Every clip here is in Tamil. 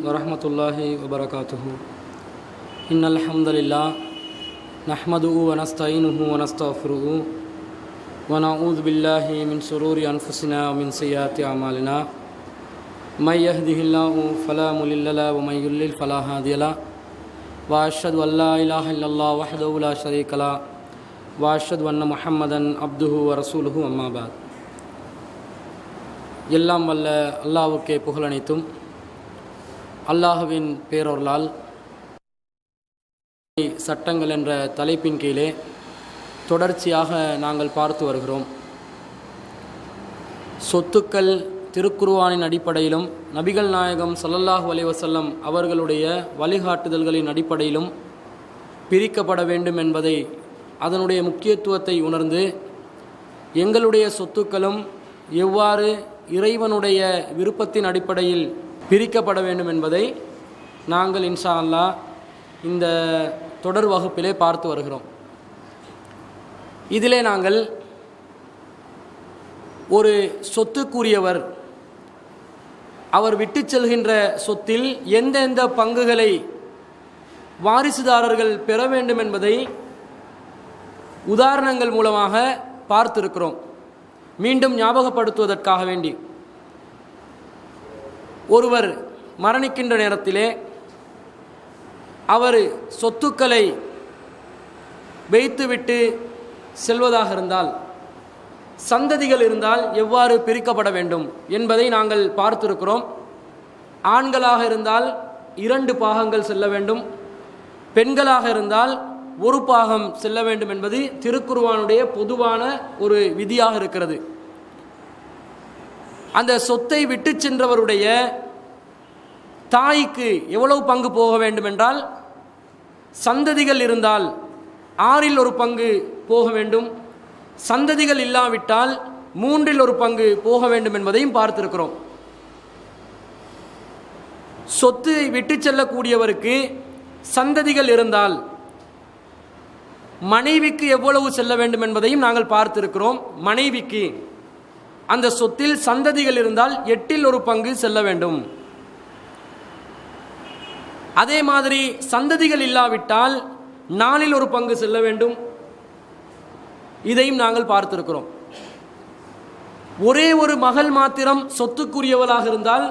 வரஹ்மத்துல்லாஹி வபரகாத்துஹு. இன்னல் ஹம்தலில்லாஹ் நஹ்மதுஹு வ நஸ்தஈனுஹு வ நஸ்தக்ஃபிருஹு வ நஊது பில்லாஹி மின் ஷுரூரி அன்ஃபுஸினா வ மின் ஸய்யிஆத்தி அமாலினா. மை யஹ்திஹில்லாஹு ஃபலா முலில்ல லஹு வ மை யுலில் ஃபலா ஹாதிய லஹு. வ அஷ்ஹது அன் லா இலாஹ இல்லல்லாஹ் வஹ்தஹு லா ஷரீக லஹு வ அஷ்ஹது அன்ன முஹம்மதன் அப்துஹு வ ரசூலுஹு. அம்மா பஅத். எல்லாம் வல்ல அல்லாஹ்வுக்கே புகழனைத்தும். அல்லாஹுவின் பேரொருளால் சட்டங்கள் என்ற தலைப்பின் கீழே தொடர்ச்சியாக நாங்கள் பார்த்து வருகிறோம். சொத்துக்கள் திருக்குர்ஆனின் அடிப்படையிலும் நபிகள் நாயகம் ஸல்லல்லாஹு அலைஹி வஸல்லம் அவர்களுடைய வழிகாட்டுதல்களின் அடிப்படையிலும் பிரிக்கப்பட வேண்டும் என்பதை, அதனுடைய முக்கியத்துவத்தை உணர்ந்து எங்களுடைய சொத்துக்களும் எவ்வாறு இறைவனுடைய விருப்பத்தின் அடிப்படையில் பிரிக்கப்பட வேண்டும் என்பதை நாங்கள் இன்ஷா அல்லாஹ் இந்த தொடர் வகுப்பிலே பார்த்து வருகிறோம். இதிலே நாங்கள் ஒரு சொத்துக்குரியவர் அவர் விட்டு செல்கின்ற சொத்தில் எந்தெந்த பங்குகளை வாரிசுதாரர்கள் பெற வேண்டும் என்பதை உதாரணங்கள் மூலமாக பார்த்திருக்கிறோம். மீண்டும் ஞாபகப்படுத்துவதற்காக வேண்டி, ஒருவர் மரணிக்கின்ற நேரத்திலே அவர் சொத்துக்களை வைத்துவிட்டு செல்வதாக இருந்தால், சந்ததிகள் இருந்தால் எவ்வாறு பிரிக்கப்பட வேண்டும் என்பதை நாங்கள் பார்த்திருக்கிறோம். ஆண்களாக இருந்தால் 2 பாகங்கள் செல்ல வேண்டும், பெண்களாக இருந்தால் 1 பாகம் செல்ல வேண்டும் என்பது திருக்குர்ஆனுடைய பொதுவான ஒரு விதியாக இருக்கிறது. அந்த சொத்தை விட்டு சென்றவருடைய தாய்க்கு எவ்வளவு பங்கு போக வேண்டும் என்றால், சந்ததிகள் இருந்தால் 6இல் 1 பங்கு போக வேண்டும், சந்ததிகள் இல்லாவிட்டால் 3இல் 1 பங்கு போக வேண்டும் என்பதையும் பார்த்திருக்கிறோம். சொத்து விட்டு செல்லக்கூடியவருக்கு சந்ததிகள் இருந்தால் மனைவிக்கு எவ்வளவு செல்ல வேண்டும் என்பதையும் நாங்கள் பார்த்திருக்கிறோம். மனைவிக்கு அந்த சொத்தில் சந்ததிகள் இருந்தால் 8இல் 1 பங்கு செல்ல வேண்டும். அதே மாதிரி சந்ததிகள் இல்லாவிட்டால் 4இல் 1 பங்கு செல்ல வேண்டும். இதையும் நாங்கள் பார்த்திருக்கிறோம். ஒரே ஒரு மகள் மாத்திரம் சொத்துக்குரியவளாக இருந்தால்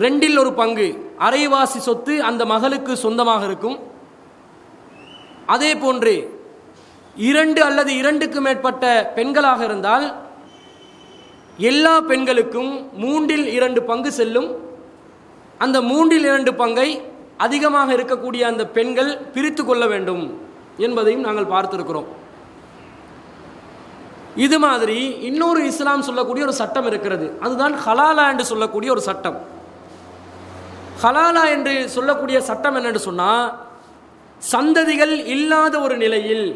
2இல் 1 பங்கு, அரைவாசி சொத்து அந்த மகளுக்கு சொந்தமாக இருக்கும். அதே போன்று 2 அல்லது 2க்கு மேற்பட்ட பெண்களாக இருந்தால் எல்லா பெண்களுக்கும் 3இல் 2 பங்கு செல்லும். அந்த 3இல் 2 பங்கை அதிகமாக இருக்கக்கூடிய அந்த பெண்கள் பிரித்து கொள்ள வேண்டும் என்பதையும் நாங்கள் பார்த்திருக்கிறோம். இது மாதிரி இன்னொரு இஸ்லாம் சொல்லக்கூடிய ஒரு சட்டம் இருக்கிறது. அதுதான் ஹலாலா என்று சொல்லக்கூடிய ஒரு சட்டம். ஹலாலா என்று சொல்லக்கூடிய சட்டம் என்னென்று சொன்னால், சந்ததிகள் இல்லாத ஒரு நிலையில்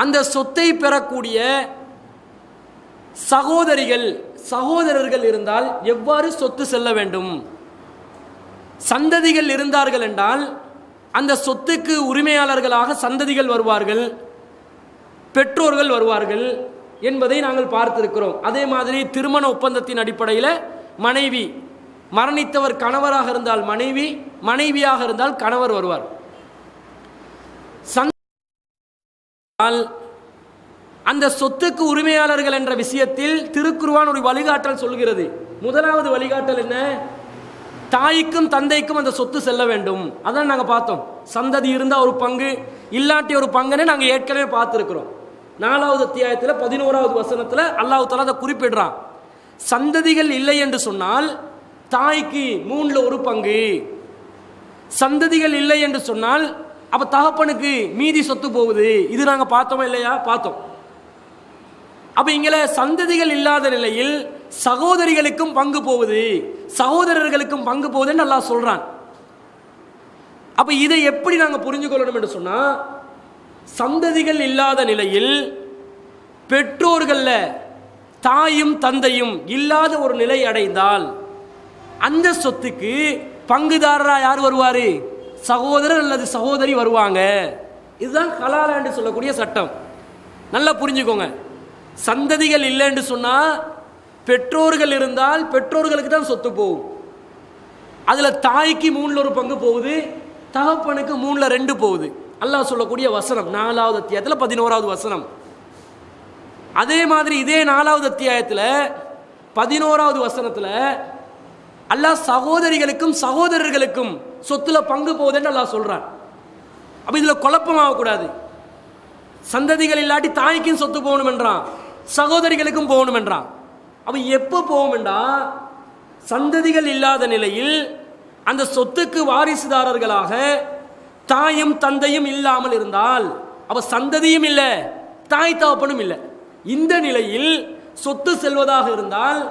அந்த சொத்தை பெறக்கூடிய சகோதரர்கள் இருந்தால் எவ்வாறு சொத்து செல்ல வேண்டும். சந்ததிகள் இருந்தார்கள் என்றால் அந்த சொத்துக்கு உரிமையாளர்களாக சந்ததிகள் வருவார்கள், பெற்றோர்கள் வருவார்கள் என்பதை நாங்கள் பார்த்திருக்கிறோம். அதே மாதிரி திருமண ஒப்பந்தத்தின் அடிப்படையில் மனைவி, மரணித்தவர் கணவராக இருந்தால் மனைவி, மனைவியாக இருந்தால் கணவர் வருவார். அந்த சொத்துக்கு உரிமையாளர்கள் என்ற விஷயத்தில் திருக்குர்ஆன் ஒரு வழிகாட்டல் சொல்கிறது. முதலாவது வழிகாட்டல் என்ன? தாய்க்கும் தந்தைக்கும் அந்த சொத்து செல்ல வேண்டும். அதான் நாங்கள் பார்த்தோம். சந்ததி இருந்தால் 1 பங்கு, இல்லாட்டி 1 பங்குன்னு நாங்கள் ஏற்கனவே பார்த்துருக்கிறோம். 4வது அத்தியாயத்தில் 11வது வசனத்தில் அல்லாஹ் தஆலா அதை குறிப்பிடுறான். சந்ததிகள் இல்லை என்று சொன்னால் தாய்க்கு 3இல் 1 பங்கு, சந்ததிகள் இல்லை என்று சொன்னால் அப்போ தகப்பனுக்கு மீதி சொத்து போகுது. இது நாங்கள் பார்த்தோமா இல்லையா? பார்த்தோம். அப்போ இங்கே சந்ததிகள் இல்லாத நிலையில் சகோதரிகளுக்கும் பங்கு போகுது, சகோதரர்களுக்கும் பங்கு போகுதுன்னு அல்லாஹ் சொல்றான். அப்போ இதை எப்படி நாங்கள் புரிஞ்சு கொள்ளணும் என்று சொன்னால், சந்ததிகள் இல்லாத நிலையில் பெற்றோர்களில் தாயும் தந்தையும் இல்லாத ஒரு நிலை அடைந்தால் அந்த சொத்துக்கு பங்குதாரராக யார் வருவார்? சகோதரர் அல்லது சகோதரி வருவாங்க. இதுதான் ஹலாலா என்று சொல்லக்கூடிய சட்டம். நல்லா புரிஞ்சுக்கோங்க. சந்ததிகள் இல்லை என்று சொன்னால் பெற்றோர்கள் இருந்தால் பெற்றோர்களுக்கு தான் சொத்து போகும். அதில் தாய்க்கு 1/3 போகுது, தகப்பனுக்கு 2/3 போகுது. அல்லாஹ் சொல்லக்கூடிய வசனம் 4வது அத்தியாயத்தில் 11வது வசனம். அதே மாதிரி இதே 4வது அத்தியாயத்தில் 11வது வசனத்தில் அல்லாஹ் சகோதரிகளுக்கும் சகோதரர்களுக்கும் சொத்துல பங்கு போகுதுன்னு அல்லாஹ் சொல்றான். அப்ப இதுல குழப்பமாகக்கூடாது. சந்ததிகள் இல்லாட்டி தாய்க்கும் சொத்து போகணும் என்றான், சகோதரிகளுக்கும் போகணும் என்றான். அப்ப எப்போ போகும்டா, சந்ததிகள் இல்லாத நிலையில் அந்த சொத்துக்கு வாரிசுதாரர்களாக தாயும் தந்தையும் இல்லாமல் இருந்தால், அப்ப சந்ததியும் இல்லை தாய் தகப்பனும் இல்லை, இந்த நிலையில் சொத்து செல்வதாக இருந்தால்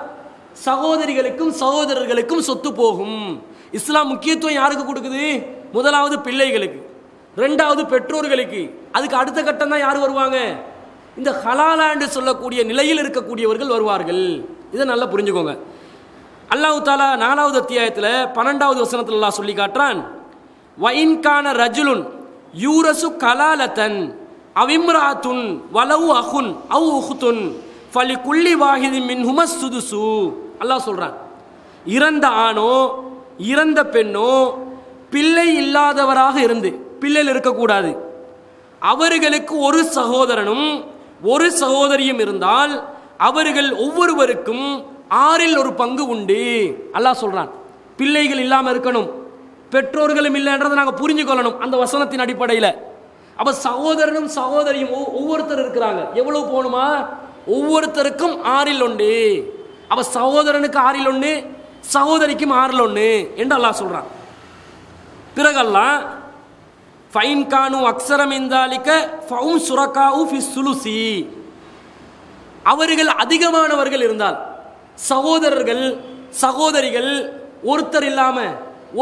சகோதரிகளுக்கும் சகோதரர்களுக்கும் சொத்து போகும். இஸ்லாம் முக்கியத்துவம் யாருக்கு கொடுக்குது? முதலாவது பிள்ளைகளுக்கு, 2வது பெற்றோர்களுக்கு, அதுக்கு அடுத்த கட்டம் தான் யார் வருவாங்க? இந்த ஹலாலா என்று சொல்லக்கூடிய நிலையில் இருக்கக்கூடியவர்கள் வருவார்கள். இதை நல்லா புரிஞ்சுக்கோங்க. அல்லாஹ் தாலா 4வது அத்தியாயத்தில் 12வது வசனத்தில் அல்லாஹ் சொல்லி காட்டுறான், வயின்கான ரஜுலுன் யூரசு கலாலத்தன் அவிம்ராத்துன் வலவு அஹுன் அவ் உஹுத்துன் ஃபலி குல்லி வாஹிதி மின்ஹும சுதுசு. அல்லாஹ் சொல்றான், இறந்த ஆணோ இறந்த பெண்ணோ பிள்ளை இல்லாதவராக இருந்து, பிள்ளைகள் இருக்கக்கூடாது, அவர்களுக்கு ஒரு சகோதரனும் ஒரு சகோதரியும் இருந்தால் அவர்கள் ஒவ்வொருவருக்கும் 1/6 பங்கு உண்டு. அல்லாஹ் சொல்றான், பிள்ளைகள் இல்லாமல் இருக்கணும், பெற்றோர்களும் இல்லைன்றதை நாங்கள் புரிஞ்சுக்கொள்ளணும் அந்த வசனத்தின் அடிப்படையில். அப்ப சகோதரனும் சகோதரியும் ஒவ்வொருத்தர் இருக்கிறாங்க, எவ்வளவு போகணுமா? ஒவ்வொருத்தருக்கும் 1/6. அப்ப சகோதரனுக்கு 1/6, சகோதரிக்கும் 1/6 என்று அல்லாஹ் சொல்றான். பிறகு அல்லாஹ் ஃபைன் கானு அக்ஸரம் இந்தாலிக ஃபவும் சுரகாஉ ஃபி சுலுசி, அவர்கள் அதிகமானவர்கள் இருந்தால், சகோதரர்கள் சகோதரிகள் ஒருத்தர் இல்லாம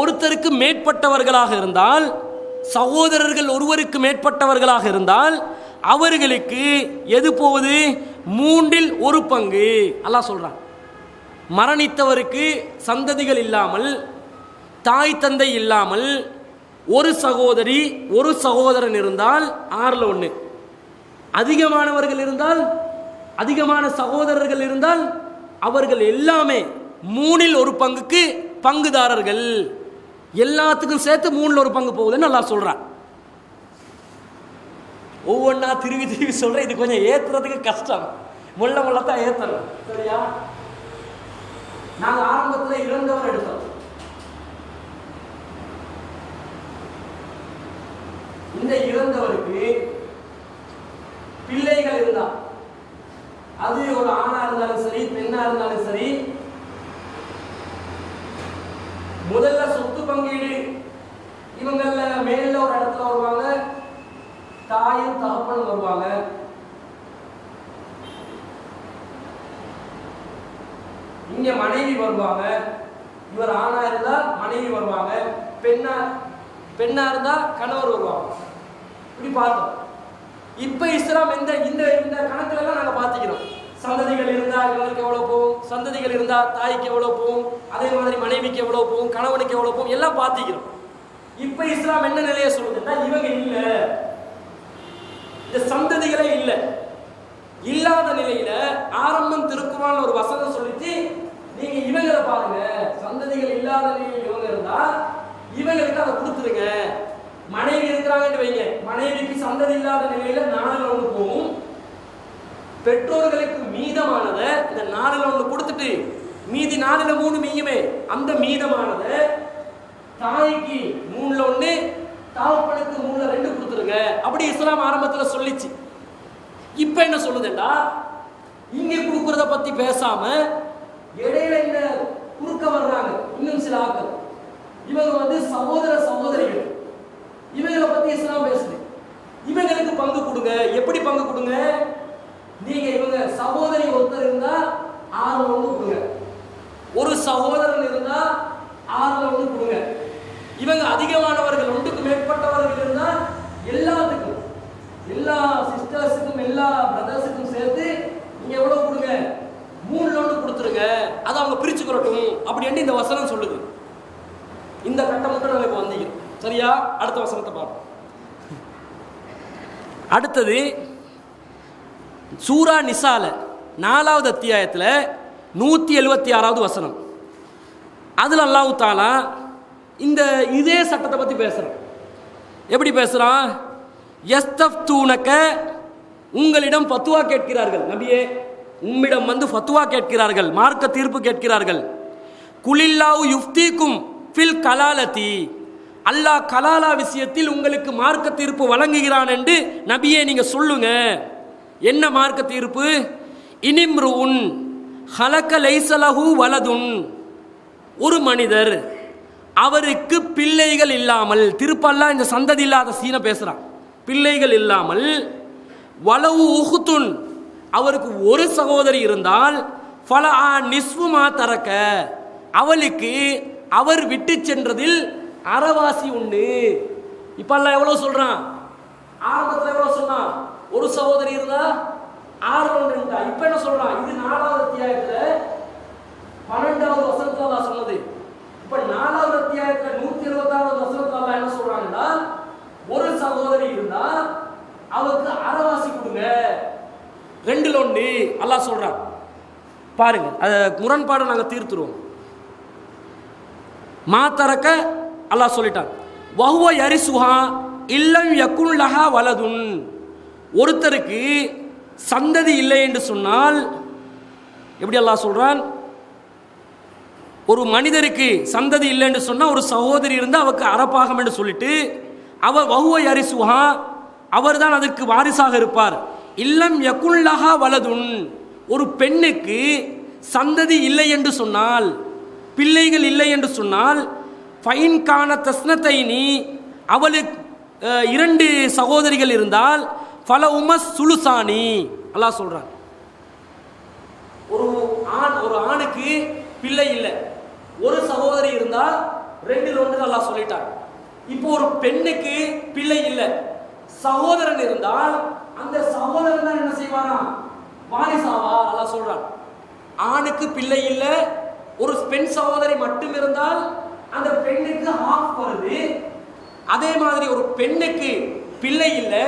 ஒருத்தருக்கு மேற்பட்டவர்களாக இருந்தால், சகோதரர்கள் ஒருவருக்கு மேற்பட்டவர்களாக இருந்தால் அவர்களுக்கு எது போவது? 1/3 பங்கு. அல்லாஹ் சொல்றான், மரணித்தவருக்கு சந்ததிகள் இல்லாமல் தாய் தந்தை இல்லாமல் ஒரு சகோதரி ஒரு சகோதரன் இருந்தால் 1/6. அதிகமானவர்கள் இருந்தால், அதிகமான சகோதரர்கள் இருந்தால் அவர்கள் எல்லாமே 1/3 பங்குக்கு பங்குதாரர்கள். எல்லாத்துக்கும் சேர்த்து 1/3 பங்கு போகுதுன்னு அல்லாஹ் சொல்றான். ஒவ்வொன்றா திருவி திருவி சொல்றேன், இது கொஞ்சம் ஏத்துறதுக்கு கஷ்டம், முள்ளத்தான் ஏத்தணும். சரியா? நாங்க ஆரம்பத்தில் இறந்தவர் எடுத்தோம். இந்த இறந்தவருக்கு பிள்ளைகள் இருந்தா, அது ஒரு ஆணா இருந்தாலும் சரி பெண்ணா இருந்தாலும் சரி, முதல்ல சொத்து பங்கீடு இவங்கள மேல ஒரு இடத்துல வருவாங்க, தாயும் தகப்பனும் வருவாங்க. இங்க மனைவி வருவாங்க. இவர் ஆணா இருந்தா மனைவி வருவாங்க, பெண்ணா இருந்தா கணவர் வருவாங்க. இப்படி பார்த்தோம். இப்ப இஸ்லாம் இந்த இந்த கணக்குல எல்லாம் நாங்க பாத்துக்கிறோம். சந்ததிகள் இருந்தா இவங்களுக்கு எவ்வளவு போகும், சந்ததிகள் இருந்தா தாய்க்கு எவ்வளவு போகும், அதே மாதிரி மனைவிக்கு எவ்வளவு போகும், கணவனுக்கு எவ்வளவு போகும், எல்லாம் பாத்திக்கிறோம். இப்ப இஸ்லாம் என்ன நிலையை சொல்லுதுன்னா, இவங்க இல்ல, இந்த சந்ததிகளே இல்ல, இல்லாத நிலையில ஆரம்பம் திருக்குறான் ஒரு வசனம் சொல்லிச்சு, நீங்க இவங்களை பாருங்க, சந்ததிகள் இல்லாத நிலையில் இவங்க இருந்தா இவங்களுக்கு அதை கொடுத்துருங்க. மனைவி இருக்கிறாங்கன்னு வைங்க, மனைவிக்கு சந்ததி இல்லாத நிலையில 4/1 போகும். பெற்றோர்களுக்கு மீதமானத இந்த 4/1 கொடுத்துட்டு மீதி 4/3 மீயுமே, அந்த மீதமானத தாய்க்கு 3/1, தகப்பனுக்கு 3/2 கொடுத்துருங்க. அப்படி இஸ்லாம் ஆரம்பத்துல சொல்லிச்சு. இப்ப என்ன சொல்லுதுண்டா, இங்க கொடுக்கறத பத்தி பேசாம இடையில இந்த குறுக்க வர்றாங்க இன்னும் சில ஆக்கள். இவங்க சகோதர சகோதரிகள், இவங்களை பத்தி இஸ்லாம் பேசுது. இவங்களுக்கு பங்கு கொடுங்க. எப்படி பங்கு கொடுங்க? நீங்க இவங்க சகோதரி ஒருத்தர் இருந்தா 6/1 கொடுங்க, ஒரு சகோதரன் இருந்தா 6/1 கொடுங்க. இவங்க அதிகமானவர்கள், 1க்கு மேற்பட்டவர்கள் இருந்தா எல்லாத்துக்கும், எல்லா சிஸ்டர்ஸுக்கும் எல்லா பிரதர்ஸுக்கும் சேர்த்து நீங்க எவ்வளவு கொடுங்க? 3/1 கொடுத்துருங்க. அதை அவங்க பிரிச்சுக்கிறட்டும் அப்படின்னு இந்த வசனம் சொல்லுது. இந்த கட்டம் மட்டும் நம்ம இப்ப வந்தீங்க. சரியா? அடுத்த வசனத்தை பார்ப்போம். அடுத்தது சூரா நிசால 4வது அத்தியாயத்தில் 176வது வசனம். அதுல அல்லாஹ் தஆலா இந்த இதே சட்டத்தை பற்றி பேசுகிறான். எப்படி பேசுகிறான்? யஸ்தஃப்தூனக, உங்களிடம் ஃபத்வா கேட்கிறார்கள். நபியே, உம்மிடம் வந்து ஃபத்வா கேட்கிறார்கள், மார்க்க தீர்ப்பு கேட்கிறார்கள். குலில்லாஹு யுஃப்தீக்கும் ஃபில் கலாலதி, அல்லாஹ் கலாலா விஷயத்தில் உங்களுக்கு மார்க்க தீர்ப்பு வழங்குகிறான் என்று நபியே நீங்க சொல்லுங்க. என்ன மார்க்க தீர்ப்பு? இனிம்ருஉன் ஹலக லைஸலஹு வலதுன், ஒரு மனிதர் அவருக்கு பிள்ளைகள் இல்லாமல், திருப்பல்லாம் இந்த சந்ததி இல்லாத சீனை பேசுறான், பிள்ளைகள் இல்லாமல், வலவு உஹுத்துன், அவருக்கு ஒரு சகோதரி இருந்தால், ஃபலஆ நிஸ்ஃபு மா தரக்க, அவளுக்கு அவர் விட்டு சென்றதில் அறவாசி உண்டு. இப்பெல்லாம் எவ்வளவு சொல்றான்? ஆரம்பத்தில் எவ்வளவு சொன்னான்? ஒரு சகோதரி இருந்தா 6 இப்ப என்ன சொல்றான்? இது 4வது அத்தியாயத்துல 12வது வசனத்துல அல்லாஹ் சொன்னது. இப்ப 4வது அத்தியாயத்துல 126வது வசனத்துல அல்லாஹ் என்ன சொல்றாங்கன்னா, ஒரு சகோதரி இருந்தா அவருக்கு அறவாசி கொடுங்க. 2ல் 1 அல்லாஹ் சொல்றான். பாருங்க, அத முரண்பாடு நாங்க தீர்த்துருவோம். மாத்தரக்க அல்லாஹ் சொல்லிட்டான். வஹுவ யரிசுஹா இல்லம் யகுன் லஹா வலதுன், ஒருத்தருக்கு சந்ததி இல்லை என்று சொன்னால், எப்படி அல்லாஹ் சொல்றான்? ஒரு மனிதருக்கு சந்ததி இல்லை என்று சொன்னால், ஒரு சகோதரி இருந்தால் அவருக்கு அறப்பாகம் என்று சொல்லிட்டு, அவர் வஹுவ யரிசுஹா, அவர் தான் அதற்கு வாரிசாக இருப்பார். இல்லம் யகுன் லஹா வலதுன், ஒரு பெண்ணுக்கு சந்ததி இல்லை என்று சொன்னால், பிள்ளைகள் இல்லை என்று சொன்னால், ஃபைன் கான தஸ்னத்தைனி, அவளுக்கு 2 சகோதரிகள் இருந்தால், ஃபல உமஸ் சுலுசானி, அல்லாஹ் சொல்றான். ஒரு ஆணுக்கு பிள்ளை இல்லை, ஒரு சகோதரி இருந்தால் 2ல் 1 அல்லாஹ் சொல்லிட்டான். இப்போ ஒரு பெண்ணுக்கு பிள்ளை இல்லை, சகோதரன் இருந்தால் அந்த சகோதரன் தான் என்ன செய்வானா? வாரிசாவா? அல்லாஹ் சொல்றான். ஆணுக்கு பிள்ளை இல்லை, ஒரு பெண் சகோதரி மட்டும் இருந்தால் அந்த பெண்ணுக்கு ஹாஃப் வருது. அதே மாதிரி ஒரு பெண்ணுக்கு பிள்ளை இல்லை,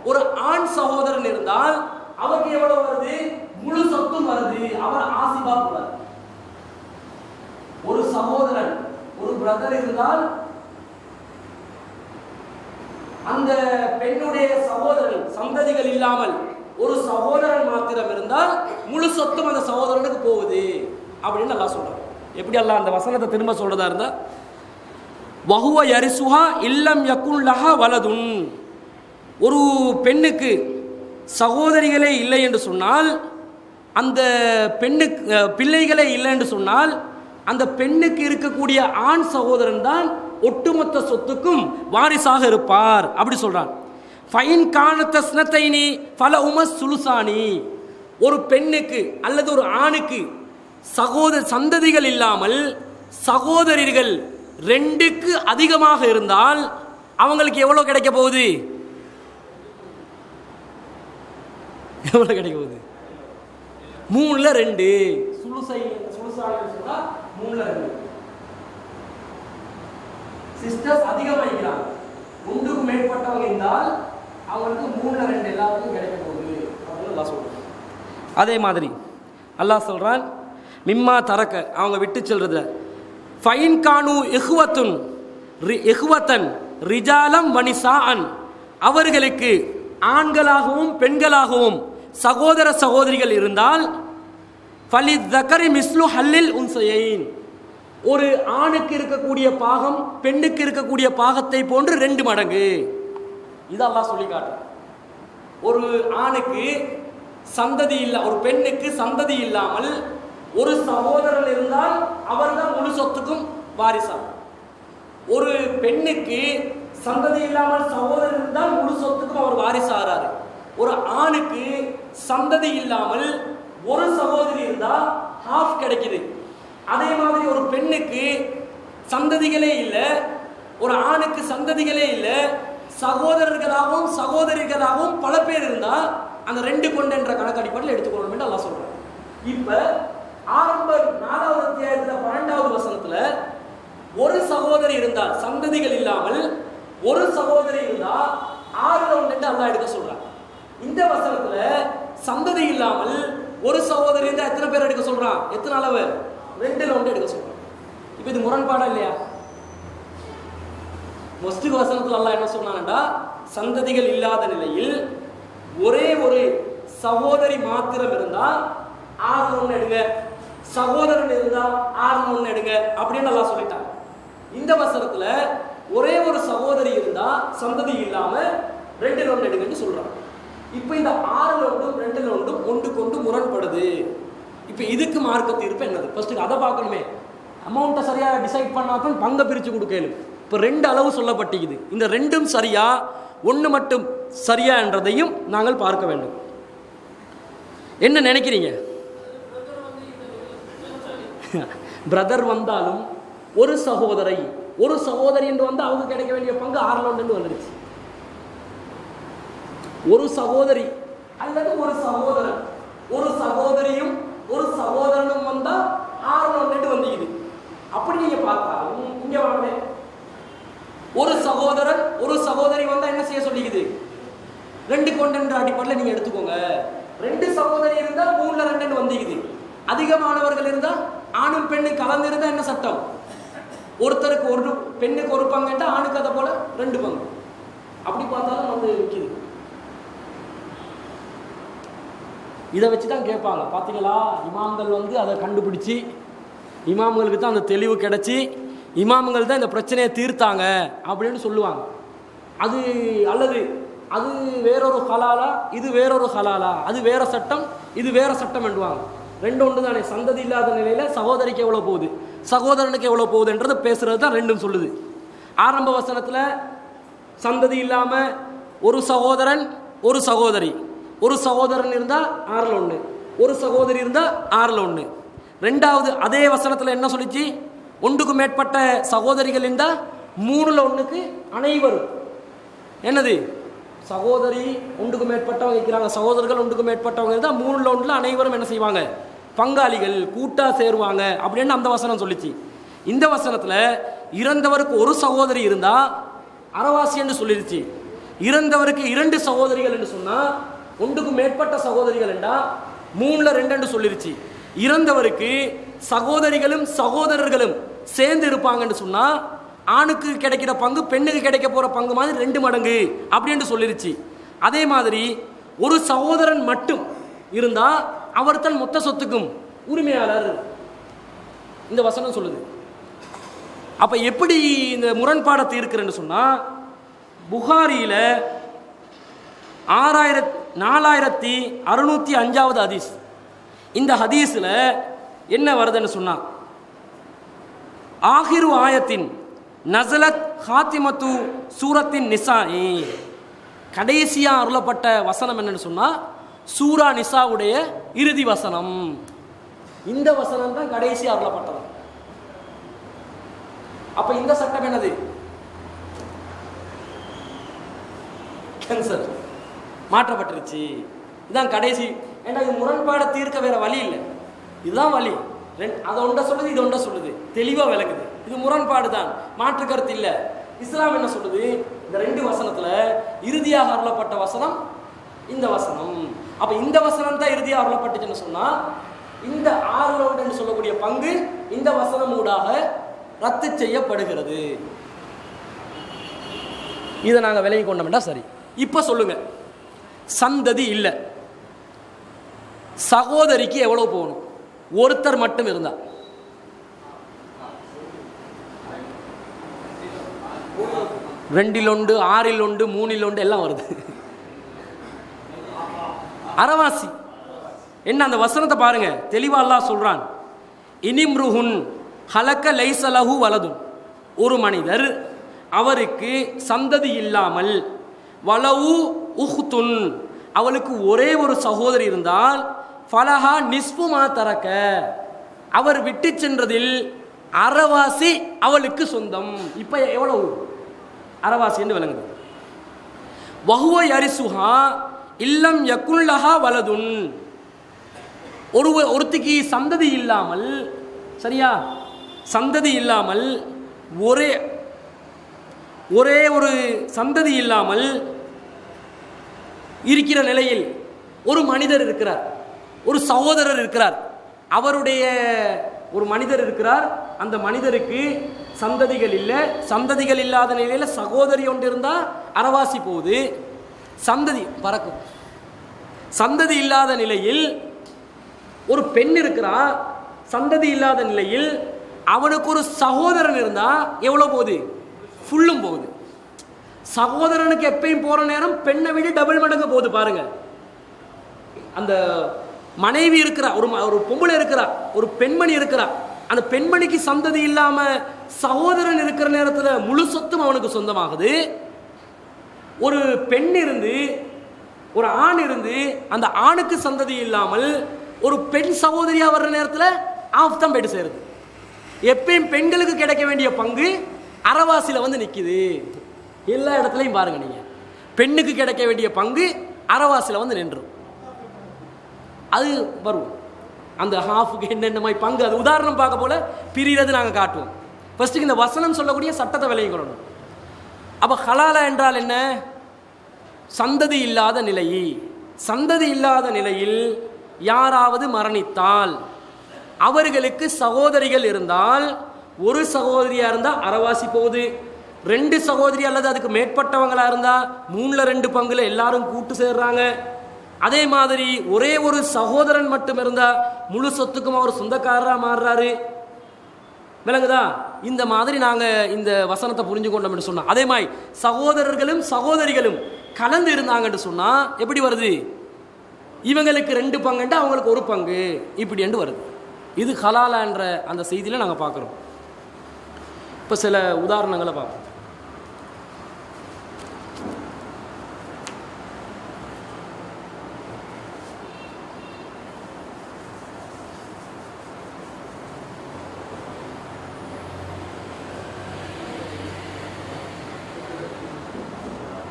ஒரு ஆண் சகோதரன் இருந்தால் அவருக்கு எவ்வளவு வருது? முழு சொத்தும் வருது. அவர் ஆசிபா போவார். ஒரு சகோதரன், ஒரு பிரதர் இருந்தால் அந்த பெண்ணுடைய சகோதரன் சந்ததிகள் இல்லாமல் ஒரு சகோதரன் மாத்திரம் இருந்தால் முழு சொத்தும் அந்த சகோதரனுக்கு போகுது அப்படின்னு அல்லாஹ் சொல்றான். எப்படி அல்லாஹ் அந்த வசனத்தை திரும்ப சொல்றதா இருந்தா, வஹுவ யரிசுஹா இல்லம் யகுன் லஹா வலதுன், ஒரு பெண்ணுக்கு சகோதரிகளே இல்லை என்று சொன்னால், அந்த பெண்ணுக்கு பிள்ளைகளே இல்லை என்று சொன்னால், அந்த பெண்ணுக்கு இருக்கக்கூடிய ஆண் சகோதரன் தான் ஒட்டுமொத்த சொத்துக்கும் வாரிசாக இருப்பார் அப்படி சொல்றான். ஃபைன் கானத் தஸ்னத்தைனி ஃபல உமஸ் சுலுசானி, ஒரு பெண்ணுக்கு அல்லது ஒரு ஆணுக்கு சந்ததிகள் இல்லாமல் சகோதரிகள் 2க்கு அதிகமாக இருந்தால் அவங்களுக்கு எவ்வளவு கிடைக்க போகுது? எவ்வளவு கிடைக்க போகுது? 3ல் 2. சுலுசானி 3ல் 2. சிஸ்டர்ஸ் அதிகமாகிறாங்க, 1க்கு மேற்பட்டவங்க இருந்தால் அவங்களுக்கு 3ல் 2 எல்லாருக்கும் கிடைக்க போகுது அப்படின்னு அல்லாஹ் சொல்றான். அதே மாதிரி அல்லாஹ் சொல்றான், மிம்மா தரக்க, அவங்க விட்டு செல்றதுல, ஃபைன் கானு இஹ்வத்தன் ரிஜாலம் வனிசாஅன், அவர்களுக்கு ஆண்களாகவும் பெண்களாகவும் சகோதர சகோதரிகள் இருந்தால், ஃபலிஸ்ஸகரி மிஸ்லு ஹல்லில் உன்சயைன், ஒரு ஆணுக்கு இருக்கக்கூடிய பாகம் பெண்ணுக்கு இருக்கக்கூடிய பாகத்தை போன்று 2 மடங்கு. இது அல்லாஹ் சொல்லி காட்டுறான். ஒரு ஆணுக்கு சந்ததி இல்லை, ஒரு பெண்ணுக்கு சந்ததி இல்லாமல் ஒரு சகோதரன் இருந்தால் அவர் தான் முழு சொத்துக்கும் வாரிசாகும். ஒரு பெண்ணுக்கு சந்ததி இல்லாமல் சகோதரன் இருந்தால் முழு சொத்துக்கும் அவர் வாரிசாகிறார். ஒரு ஆணுக்கு சந்ததி இல்லாமல் ஒரு சகோதரி இருந்தால் ஹாஃப் கிடைக்குது. அதே மாதிரி ஒரு பெண்ணுக்கு சந்ததிகளே இல்லை, ஒரு ஆணுக்கு சந்ததிகளே இல்லை, சகோதரர்களாகவும் சகோதரிகளாகவும் பல பேர் இருந்தால் அந்த 2 கொண்டு என்ற கணக்கு அடிப்படையில் எடுத்துக்கொள்ளணும் என்று அல்லாஹ் சொல்றான். இப்ப ஆரம்ப 4வது அத்தியாயத்தில் 12வது வசனத்துல ஒரு சகோதரி இருந்தால், சந்ததிகள் இல்லாமல் ஒரு சகோதரி இருந்தால் 6ல் 1 என்று அல்லாஹ் எடுக்க சொல்றான். இந்த வசனத்துல சந்ததி இல்லாமல் ஒரு சகோதரி இருந்தால் எத்தனை பேர் எடுக்க சொல்றான்? எத்தனை அளவு? 2ல் 1 எடுக்க சொல்றான். இப்ப இது முரண்பாடா இல்லையா? மஸ்துக வசனத்தில் அல்லாஹ் என்ன சொன்னான்டா, சந்ததிகள் இல்லாத நிலையில் ஒரே ஒரு சகோதரி மாத்திரம் இருந்தா 6 எடுங்க, சகோதரன் இருந்தா 6 எடுங்க அப்படின்னு எல்லாம் சொல்லிட்டாங்க. இந்த வசனத்துல ஒரே ஒரு சகோதரி இருந்தா சந்ததி இல்லாம 2 எடுங்கன்னு சொல்றாங்க. இப்ப இந்த 6 2 ஒன்றுக்கு ஒன்று முரண்படுது. இப்ப இதுக்கு மார்க்க தீர்ப்பு என்னது? ஃபர்ஸ்ட் அதை பார்க்கணுமே. அமௌண்ட்டை சரியா டிசைட் பண்ணாதான் பங்கை பிரிச்சு கொடுக்கலும். இப்போ 2 அளவு சொல்லப்பட்டிருக்குது. இந்த 2ம் சரியா, 1 மட்டும் சரியா என்றதையும் நாங்கள் பார்க்க வேண்டும். என்ன நினைக்கிறீங்க? பிரதர் வந்தாலும் ஒரு சகோதரி என்று வந்து அவங்க கிடைக்க வேண்டிய பங்கு 6 வந்துருச்சு. ஒரு சகோதரி அல்லது ஒரு சகோதரன், ஒரு சகோதரியும் ஒரு சகோதரனும் வந்தா 6 வந்துக்குது. அப்படி நீங்க பார்த்தாலும் இங்க வாங்க, ஒரு சகோதரன் ஒரு சகோதரி வந்தா என்ன செய்ய சொல்லிக்குது? 2 கொண்டு அடிப்படையில் நீங்க எடுத்துக்கோங்க. 2 சகோதரி இருந்தா 3ல 2 வந்துக்குது. அதிகமானவர்கள் இருந்தா ஆணும் பெண்ணும் கலந்து இருந்தா என்ன சட்டம்? ஒருத்தருக்கு ஒரு பெண்ணுக்கு ஒரு பங்குட்டா ஆணுக்கு அதை போல 2 பங்கு. அப்படி பார்த்தாலும் வந்து நிற்குது. இதை வச்சுதான் கேட்பாங்க, பார்த்தீங்களா இமாம்கள் வந்து அதை கண்டுபிடிச்சி, இமாம்களுக்கு தான் அந்த தெளிவு கிடைச்சி, இமாம்கள் தான் இந்த பிரச்சனையை தீர்த்தாங்க அப்படின்னு சொல்லுவாங்க. அது அல்லது அது வேறொரு ஹலாலா, இது வேறொரு ஹலாலா, அது வேற சட்டம், இது வேற சட்டம் என்றுவாங்க. 2 ஒன்று தானே. சந்ததி இல்லாத நிலையில சகோதரிக்கு எவ்வளோ போகுது, சகோதரனுக்கு எவ்வளோ போகுதுன்றது பேசுறது தான் 2ம் சொல்லுது. ஆரம்ப வசனத்தில் சந்ததி இல்லாம ஒரு சகோதரன் ஒரு சகோதரி, ஒரு சகோதரன் இருந்தா 6ல் 1, ஒரு சகோதரி இருந்தா 6ல் 1. 2வது அதே வசனத்தில் என்ன சொல்லிச்சு? 1க்கு மேற்பட்ட சகோதரிகள் இருந்தா 3ல் 1க்கு அனைவரும். என்னது? சகோதரி 1க்கு மேற்பட்டவங்க இருக்கிறாங்க, சகோதரர்கள் 1க்கு மேற்பட்டவங்க இருந்தா 3ல் 1 அனைவரும் என்ன செய்வாங்க? பங்காளிகள், கூட்டா சேருவாங்க அப்படின்னு அந்த வசனம் சொல்லிச்சு. இந்த வசனத்துல இறந்தவருக்கு ஒரு சகோதரி இருந்தா அறவாசி என்று சொல்லிருச்சு. இறந்தவருக்கு 2 சகோதரிகள் என்று சொன்னா 1க்கு மேற்பட்ட சகோதரிகள் என்றா 3ல் 2 என்று சொல்லிருச்சு. இறந்தவருக்கு சகோதரிகளும் சகோதரர்களும் சேர்ந்து இருப்பாங்கன்னு சொன்னா ஆணுக்கு கிடைக்கிற பங்கு பெண்ணுக்கு கிடைக்க போற பங்கு மாதிரி 2 மடங்கு அப்படின்னு சொல்லிருச்சு. அதே மாதிரி ஒரு சகோதரன் மட்டும் இருந்தா அவர் தன் மொத்த சொத்துக்கும் உரிமையாளர், இந்த வசனம் சொல்லுது. அப்ப எப்படி இந்த முரண்பாடை தீர்க்கிறேன்னு சொன்னா, புகாரியில 4605வது ஹதீஸ். இந்த ஹதீஸ்ல என்ன வருதுன்னு சொன்னா, ஆகிரு ஆயத்தின் நஸலத் ஹாத்திமத்து சூரத்தின் நிசாஇ, கடைசியா அருளப்பட்ட வசனம் என்னன்னு சொன்னா சூரா நிசாவுடைய இறுதி வசனம். இந்த வசனம் தான் கடைசியா அருளப்பட்டது. அப்ப இந்த சட்டம் என்னது? கேன்சல், மாற்றப்பட்டுருச்சு. இதுதான் கடைசி. ஏன்னா இது முரண்பாடை தீர்க்க வேற வழி இல்லை, இதுதான் வழி. அதை ஒன்றை சொல்லுது, இது ஒன்றை சொல்லுது, தெளிவா விளக்குது. இது முரண்பாடு தான், மாற்று கருத்து இல்லை. இஸ்லாம் என்ன சொல்லுது? இந்த 2 வசனத்துல இறுதியாக அருளப்பட்ட வசனம் இந்த வசனம். அப்ப இந்த வசனம் தான் இறுதியாக அருளப்பட்டுச்சுன்னு சொன்னா இந்த 6ல் 1 என்று சொல்லக்கூடிய பங்கு இந்த வசனம் ஊடாக ரத்து செய்யப்படுகிறது. இதை நாங்கள் விலகி கொண்டோம்னா சரி. இப்ப சொல்லுங்க, சந்ததி இல்லை, சகோதரிக்கு எவ்வளவு போகணும்? ஒருத்தர் மட்டும் இருந்தா 2ல் 1, 6ல் 1, 3ல் 1 எல்லாம் வருது. அறவாசி என்ன? அந்த வசனத்தை பாருங்க, தெளிவா அல்லாஹ் சொல்றான். இனிம்ருஹுன் ஹலக்க லைஸலஹு வலதுன், ஒரு மனிதர் அவருக்கு சந்ததி இல்லாமல், வலவு உஹ்துன், அவளுக்கு ஒரே ஒரு சகோதரி இருந்தால், ஃபலஹா நிஸ்பு மா தரக்க, அவர் விட்டு சென்றதில் அறவாசி அவளுக்கு சொந்தம். இப்ப எவ்வளவு அறவாசி என்று விளங்குது. வஹுவ யரிசுஹா இல்லம் யகுல்லஹா வலதுன், ஒருத்திக்கு சந்ததி இல்லாமல், சரியா, சந்ததி இல்லாமல் ஒரே ஒரு சந்ததி இல்லாமல் இருக்கிற நிலையில் ஒரு மனிதர் இருக்கிறார், ஒரு சகோதரர் இருக்கிறார். அவருடைய ஒரு மனிதர் இருக்கிறார், அந்த மனிதருக்கு சந்ததிகள் இல்லை, சந்ததிகள் இல்லாத நிலையில் சகோதரி ஒன்று இருந்தால் அறவாசி போகுது, சந்ததி பறக்கும். சந்ததி இல்லாத நிலையில் ஒரு பெண் இருக்கிறா, சந்ததி இல்லாத நிலையில் அவனுக்கு ஒரு சகோதரன் இருந்தால் எவ்வளோ போகுது? ஃபுல்லும் போகுது. சகோதரனுக்கு எப்பயும் போகிற நேரம் பெண்ணை விட டபுள் மடங்கு போகுது. பாருங்க, அந்த மனைவி இருக்கிறா, ஒரு பொம்பளை இருக்கிறா, ஒரு பெண்மணி இருக்கிறா, அந்த பெண்மணிக்கு சந்ததி இல்லாமல் சகோதரன் இருக்கிற நேரத்தில் முழு சொத்தும் அவனுக்கு சொந்தமாகுது. ஒரு பெண் இருந்து ஒரு ஆண் இருந்து அந்த ஆணுக்கு சந்ததி இல்லாமல் ஒரு பெண் சகோதரியாக வர்ற நேரத்தில் ஆஃப் தான் போயிட்டு சேருது. எப்பயும் பெண்களுக்கு கிடைக்க வேண்டிய பங்கு அறவாசியில் வந்து நிற்கிது. எல்லா இடத்துலையும் பாருங்க, நீங்கள் பெண்ணுக்கு கிடைக்க வேண்டிய பங்கு அறவாசியில் வந்து நின்றும். அது வரும் அந்த ஹாஃபுக்கு என்னென்ன மாதிரி பங்கு, அது உதாரணம் பார்க்க போல பிரிகிறது நாங்கள் காட்டுவோம். ஃபர்ஸ்ட்டுக்கு இந்த வசனம் சொல்லக்கூடிய சட்டத்தை விலையும் கொள்ளணும். அப்போ ஹலாலா என்றால் என்ன? சந்ததி இல்லாத நிலை. சந்ததி இல்லாத நிலையில் யாராவது மரணித்தால் அவர்களுக்கு சகோதரிகள் இருந்தால், ஒரு சகோதரியாக இருந்தால் அறவாசி போகுது, 2 சகோதரி அல்லது அதுக்கு மேற்பட்டவங்களாக இருந்தால் 3/2 பங்குல எல்லாரும் கூட்டு சேர்றாங்க. அதே மாதிரி ஒரே ஒரு சகோதரன் மட்டும் இருந்தால் முழு சொத்துக்கும் அவர் சொந்தக்காரராக மாறுறாரு. விளங்குதா? இந்த மாதிரி நாங்கள் இந்த வசனத்தை புரிஞ்சு கொண்டோம்னு சொன்னோம். அதே மாதிரி சகோதரர்களும் சகோதரிகளும் கலந்து இருந்தாங்கன்னு சொன்னால் எப்படி வருது? இவங்களுக்கு 2 பங்குண்டு அவங்களுக்கு 1 பங்கு, இப்படி என்று வருது. இது ஹலாலா என்ற அந்த செய்தியில் நாங்கள் பார்க்குறோம். இப்போ சில உதாரணங்களை பார்ப்போம்.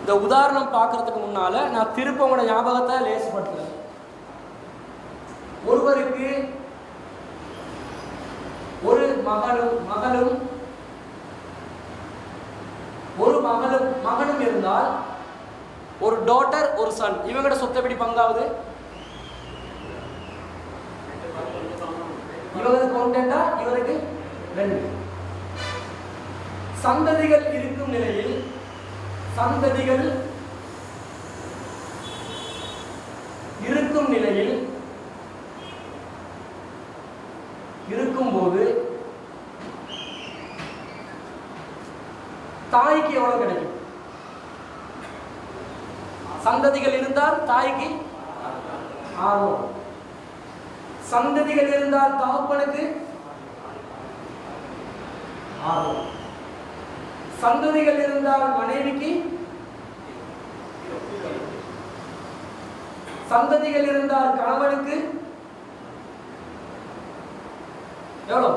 இந்த உதாரணம் பார்க்கறதுக்கு முன்னால நான் திரும்ப உங்களோட ஞாபகத்தை லேசப்படுத்துறேன். ஒருவருக்கு ஒரு மகனும் இருந்தால், ஒரு டாட்டர் ஒரு சன், இவங்களோட சொத்தை எப்படி பங்காவது? இவங்களுக்கு கொண்டா இவருக்கு 2. சந்ததிகள் இருக்கும் நிலையில், சந்ததிகள் இருக்கும் நிலையில் இருக்கும்போது தாய்க்கு எவ்வளவு கிடைக்கும்? சந்ததிகள் இருந்தால் தாய்க்கு 6. சந்ததிகள் இருந்தால் தகப்பனுக்கு 6. சந்ததிகள் இருந்தால் மனைவிக்கு, சந்ததிகள் இருந்தால் கணவனுக்கு எவ்வளோ?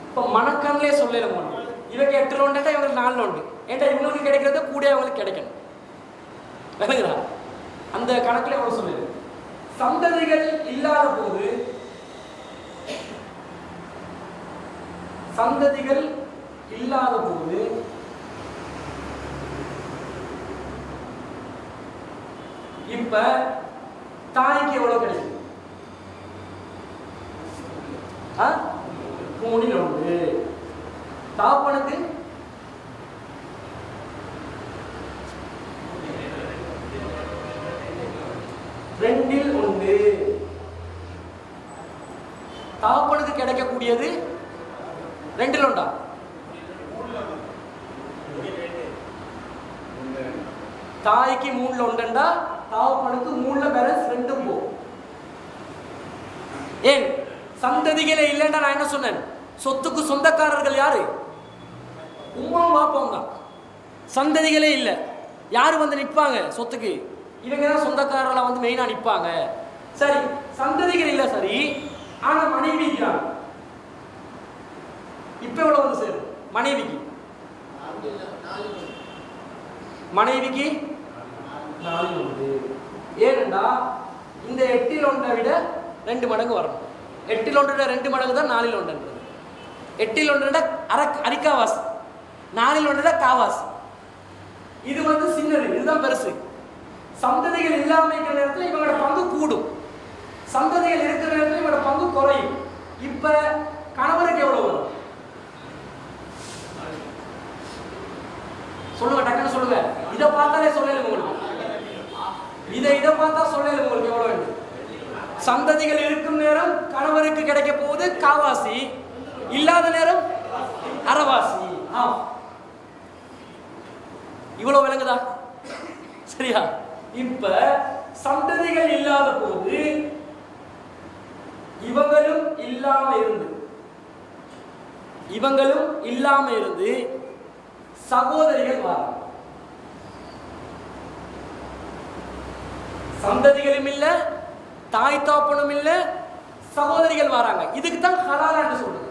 இப்போ மணக்கண்ணிலே சொல்லலாம், இவங்க 8 லோண்டா இவங்களுக்கு 4 லோண்டு, ஏன்டா இவங்களுக்கு கிடைக்கிறது கூட அவங்களுக்கு கிடைக்கணும். விளங்குதா? அந்த கணக்கில் எவ்வளோ சொல்லு. சந்ததிகள் இல்லாத போது, சந்ததிகள் இல்லாத போது இப்ப தாய்க்கு எவ்வளவு கிடைக்கும்? 3 லோண்டு. தாப்பனுக்கு 2/1. தாப்பனுக்கு கிடைக்கக்கூடியது 2 லோண்டா? தாய்க்கு 3 லோண்டா, தாப்பனுக்கு 3ல பேலன்ஸ் 2 போ. ஏன் சந்ததிகளே இல்லைன்னா நான் என்ன சொன்னேன்? சொத்துக்கு சொந்தக்காரர்கள் யாரு? உமாவும் பாப்பாவும் தான். சந்ததிகளே இல்லை, யாரு வந்து நிற்பாங்க சொத்துக்கு? இவங்க தான் சொந்தக்காரர்களாக வந்து மெயினாக நிற்பாங்க. சரி, சந்ததிகள் இல்லை, சரி, ஆனா மனைவி இருக்கிறாங்க. இப்ப எவ்வளவு வந்து சேரும் மனைவிக்கு? மனைவிக்கு 4 லோண்டு. ஏனென்றா இந்த 8 லோண்டை விட 2 மடங்கு வரணும். 8 லோண்டோட 2 மடங்கு தான் 4 லோண்டுன்றது. 8 லோண்டோட அரிக்காவாஸ், 4 லோண்டோட காவாஸ். இது வந்து சின்னது, இதுதான் பெருசு. சந்ததிகள் இல்லாம இருக்கிற நேரத்தில் இவங்களோட பங்கு கூடும். சந்ததிகள் இருக்கிற நேரத்தில் இவரோட பங்கு குறையும். இப்ப கணவருக்கு எவ்வளவு வரும் சொல்லுங்க, டக்குன்னு சொல்லுங்க. இதை பார்த்தாலே சொல்லல உங்களுக்கு, இதை பார்த்தா சொல்லல உங்களுக்கு எவ்வளவு வேண்டும். சந்ததிகள் இருக்கும் நேரம் கணவருக்கு கிடைக்க போகுது காவாசி, இல்லாத நேரம் அரைவாசி. இவ்வளவு விளங்குதா? சரியா? இப்ப சந்ததிகள் இல்லாத போது இவங்களும் இல்லாம இருந்து சகோதரிகள் வராங்க. சந்ததிகளும் இல்ல, தாய் தாப்பனும் இல்ல, சகோதரிகள் வராங்க. இதுக்கு தான் ஹலால் என்று சொல்றது.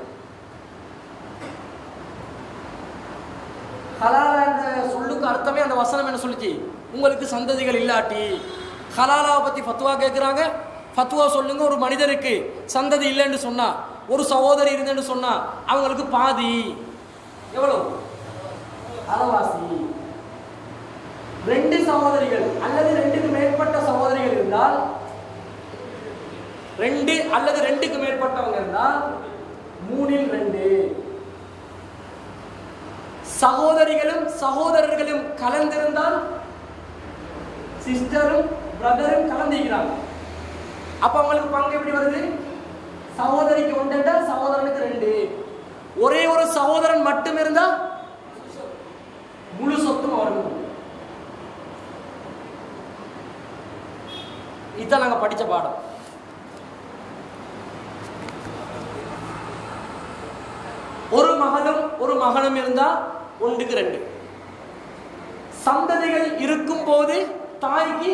ஹலால் என்ற சொல்லுக்கு அர்த்தமே அந்த வசனம் என்ன சொல்லுச்சு, உங்களுக்கு சந்ததிகள் இல்லாட்டி. ஹலாலாவை பத்தி ஃபத்வா கேட்குறாங்க. ஃபத்வா சொல்லுங்க, ஒரு மனிதருக்கு சந்ததி இல்லைன்னு சொன்னா, ஒரு சகோதரி இருந்தேன்னு சொன்னா அவங்களுக்கு பாதி எவ்வளவு? அரைவாசி. 2 சகோதரிகள் அல்லது 2க்கு மேற்பட்ட சகோதரிகள் இருந்தால், 2 அல்லது 2க்கு மேற்பட்டவங்க இருந்தால் 3ல் 2. சகோதரிகளும் சகோதரர்களும் கலந்திருந்தால், சிஸ்டரும் பிரதரும் கலந்துக்கிறாங்க, அப்ப அவங்களுக்கு பங்கு எப்படி வருது? சகோதரிக்கு 1 சகோதரனுக்கு 2. ஒரே ஒரு சகோதரன் மட்டும் இருந்தா முழு சொத்தும் அவருக்கு. இதான் நாங்க படிச்ச பாடம். ஒரு மகளும் ஒரு மகனும் இருந்தா 1க்கு 2. சந்ததிகள் இருக்கும் போது தாய்க்கு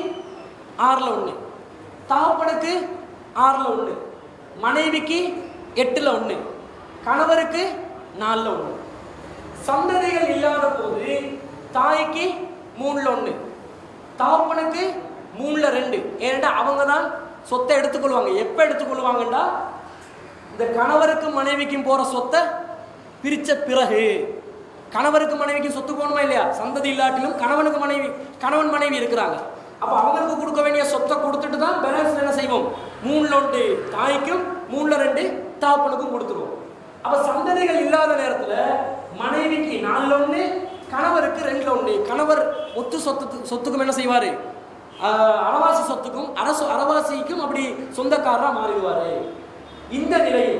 6ல் 1, தகப்பனுக்கு 6ல் 1, மனைவிக்கு 8ல் 1, கணவருக்கு 4ல் 1. சந்ததிகள் இல்லாத போது தாய்க்கு 3ல் 1, தகப்பனுக்கு 3ல் 2. ஏன்னா அவங்க தான் சொத்தை எடுத்துக்கொள்வாங்க. எப்ப எடுத்துக்கொள்வாங்கன்னா, இந்த கணவருக்கும் மனைவிக்கும் போற சொத்தை பிரிச்ச பிறகு. கணவருக்கு மனைவிக்கு சொத்து போகணுமா இல்லையா? சந்ததி இல்லாட்டிலும் கணவன் மனைவி இருக்கிறாங்க. அப்ப அவங்களுக்கு கொடுக்க வேண்டிய சொத்தை கொடுத்துட்டு தான் பேலன்ஸ் என்ன செய்வோம்? 3ல் 1 தாய்க்கும் 3ல் 2 தகப்பனுக்கும் கொடுத்துருவோம். அப்ப சந்ததிகள் இல்லாத நேரத்துல மனைவிக்கு 4ல் 1, கணவருக்கு 2ல் 1. கணவர் ஒத்து சொத்துக்கும் என்ன செய்வாரு? அறவாசி சொத்துக்கும் அறவாசிக்கும் அப்படி சொந்தக்காரரா மாறிடுவாரு. இந்த நிலையில்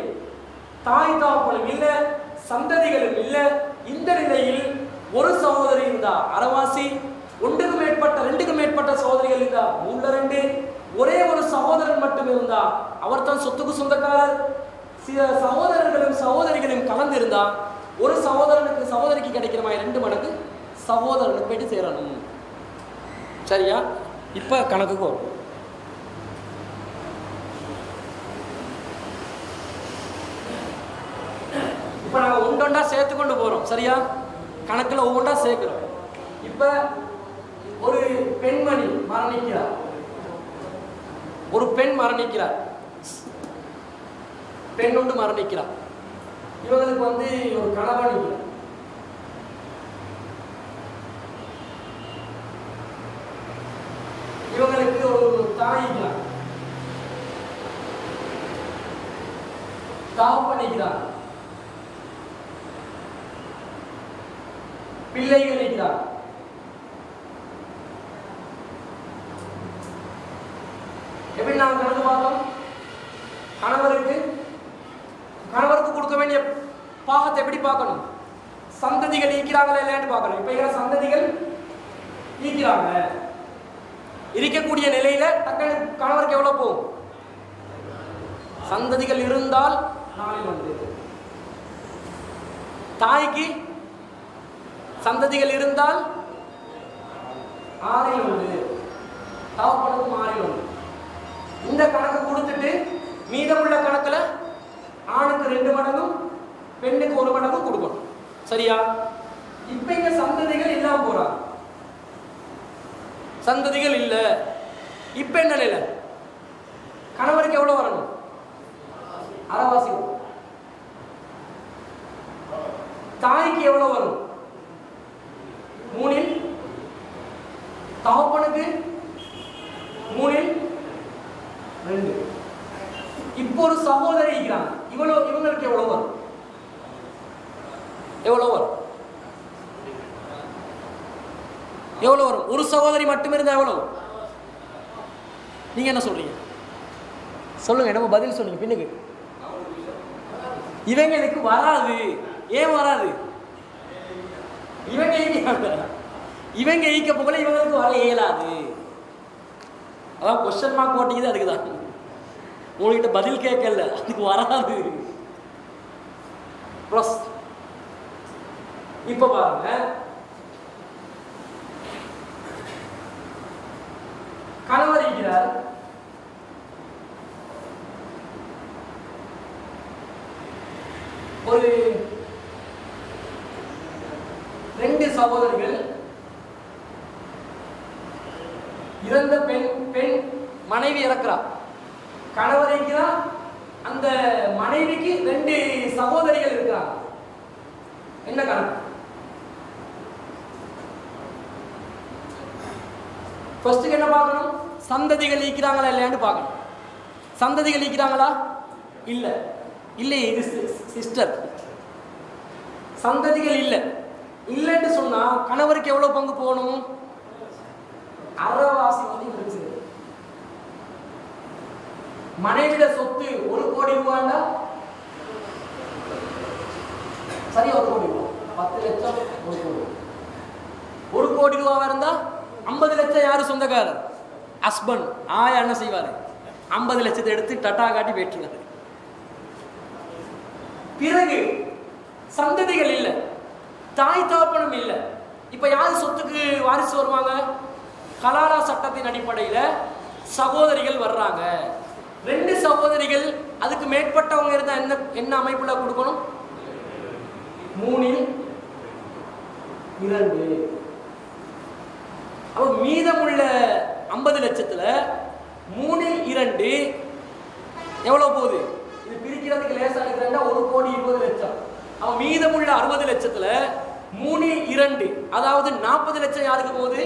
தாய் தகப்பனும் இல்ல, சந்ததிகளும் இல்ல. இந்த நிலையில் ஒரு சகோதரி இருந்தா அறவாசி, 1க்கு மேற்பட்ட 2க்கு மேற்பட்ட சகோதரிகள் இருந்தா 3ல் 2, ஒரே ஒரு சகோதரன் மட்டும் இருந்தா அவர் தான் சொத்துக்கு சொந்தக்காரர். சில சகோதரர்களும் சகோதரிகளும் கலந்து இருந்தா ஒரு சகோதரிக்கு கிடைக்கிற மாதிரி 2 மடங்கு சகோதரனுக்கு போயிட்டு சேரணும். சரியா? இப்ப கணக்குக்கு வரும். இப்ப நாங்க ஒன்றொண்டா சேர்த்து கொண்டு போறோம். சரியா? கணக்குல ஒவ்வொன்றா சேர்க்கிறோம். இப்ப ஒரு பெண்மணி மரணிக்கிறார், ஒரு பெண் மரணிக்கிறார், பெண் ஒன்று மரணிக்கிறார். இவங்களுக்கு ஒரு கணவன் இருக்கிறார். இவங்களுக்கு ஒரு தாய் இருக்கிறார், தகப்பன் இருக்கிறார், பிள்ளைகள் இருக்கிறார். எப்படி நாங்கள் கணக்கு பார்த்தோம்? கணவருக்கு கொடுக்க வேண்டிய பாகத்தை எப்படி பார்க்கணும்? சந்ததிகள் ஈக்கிறாங்களா இல்லையான்னு பார்க்கணும். இப்ப சந்ததிகள் ஈக்கிறாங்க, இருக்கக்கூடிய நிலையில டக்குனு கணவருக்கு எவ்வளவு போகும்? சந்ததிகள் இருந்தால் 4ல் 1. தாய்க்கு சந்ததிகள் இருந்தால் 6ல் 1, தகப்பனுக்கும் 6ல் 1. இந்த கணக்கு கொடுத்துட்டு மீதமுள்ள கணக்குல ஆணுக்கு 2 மடங்கும் பெண்ணுக்கு 1 மடங்கும் கொடுக்கணும். சரியா? இப்ப இங்க சந்ததிகள் இல்லாம போறாங்க, சந்ததிகள் இல்ல. இப்ப என்ன நிலை? கணவருக்கு எவ்வளவு வரணும்? அரைவாசி. தாய்க்கு எவ்வளவு வரும்? 3ல், தகப்பனுக்கு 3ல் 2. இப்போ ஒரு சகோதரி இருக்கிறாங்க, இவங்களுக்கு எவ்வளவு வரும்? எவ்வளவு வரும்? எவ்வளவு வரும்? ஒரு சகோதரி மட்டுமே இருந்தா எவ்வளவு? நீங்க என்ன சொல்றீங்க? சொல்லுங்க, நம்ம பதில் சொல்லுங்க. பின்னுக்கு இவங்களுக்கு வராது. ஏன் வராது? இவங்க ஈக்க போகல, இவங்களுக்கு வர இயலாது. அதான் கொஸ்டின் மார்க் போட்டீங்க. அதுக்குதான் உங்ககிட்ட பதில் கேட்கல, அதுக்கு வராது. இப்ப பாருங்க, கணவர் இருக்கிறார், ஒரு 2 சகோதரிகள், இறந்த பெண் மனைவி இறக்கிறார், கணவர் இருக்கிறார், அந்த மனைவிக்கு 2 சகோதரிகள் இருக்கிறாங்க. என்ன கணக்கு? ஃபர்ஸ்ட் என்ன பார்க்கணும்? சந்ததிகள் ஈக்கிறாங்களா இல்லையான்னு பார்க்கணும். சந்ததிகள் ஈக்கிறாங்களா? இல்ல இல்லை, இது சிஸ்டர். சந்ததிகள் இல்லைன்னு சொன்னா கணவருக்கு எவ்வளவு பங்கு போகணும்? அறவாசி வந்து மனைவிட சொத்து 1 கோடி ரூபாண்டா சரியா 1 கோடி ரூபாய், 10 லட்சம் 1 கோடி. 1 கோடி ரூபாய் இருந்தா 50 லட்சம் யாரு சொந்தக்காரர்? ஹஸ்பண்ட். ஆயா என்ன செய்வாரு? 50 லட்சத்தை எடுத்து டட்டா காட்டி வெட்டுவாரு. பிறகு சந்ததிகள் இல்ல, தாய் தகப்பனும் இல்ல. இப்ப யாரு சொத்துக்கு வாரிசு வருவாங்க? கலாலா சட்டத்தின் அடிப்படையில சகோதரிகள் வர்றாங்க. 2 சகோதரிகள், அதுக்கு மேற்பட்டவங்க இருந்தா என்ன அமைப்புல கொடுக்கணும்? 3 2. அப்ப மீதமுள்ள 50 லட்சத்துல 3 2 எவ்வளவு போகுது? இது பிரிக்கிறதுக்கு லேசா இருக்கிறதா 1 கோடி 20 லட்சம். அவ மீதமுள்ள 60 லட்சத்துல 3 2, அதாவது 40 லட்சம் யாருக்கு போகுது?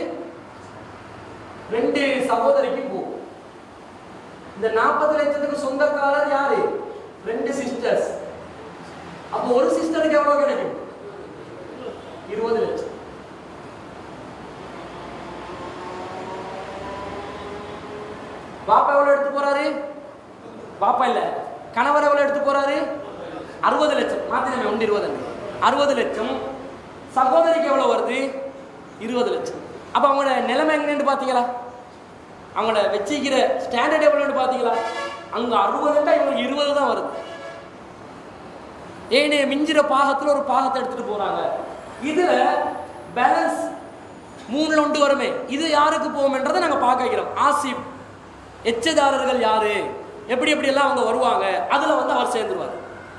2 சகோதரிக்கு போகும். இந்த 40 லட்சத்துக்கு சொந்தக்காரர் யாரு? 2 சிஸ்டர்ஸ். அப்போ ஒரு சிஸ்டருக்கு எவ்வளவு கிடைக்கும்? 20 லட்சம். பாப்பா எவ்வளவு எடுத்து போறாரு? பாப்பா இல்ல, கணவர் எவ்வளவு எடுத்து போறாரு? 60 லட்சம். மாத்திரமே 1 20 60 லட்சம். சகோதரிக்கு எவ்வளவு வருது? 20 லட்சம். அப்ப அவங்களோட நிலைமை என்னன்னு பாத்தீங்களா? அவங்கள வச்சுக்கிற ஸ்டாண்டர்ட் எவ்வளவுன்னு பாத்தீங்களா? அங்க 60 இவங்களுக்கு 20 தான் வருது. ஏனே மிஞ்சிற பாகத்துல ஒரு பாகத்தை எடுத்துட்டு போறாங்க. இதுல பேலன்ஸ் 3ல் 1 வருமே, இது யாருக்கு போகும்ன்றதை நாங்க பார்க்க வைக்கிறோம். ஆசிப் எச்சதாரர்கள் யாரு, எப்படி எல்லாம் அவங்க வருவாங்க, அதுல வந்து அவர் சேர்ந்துருவார்.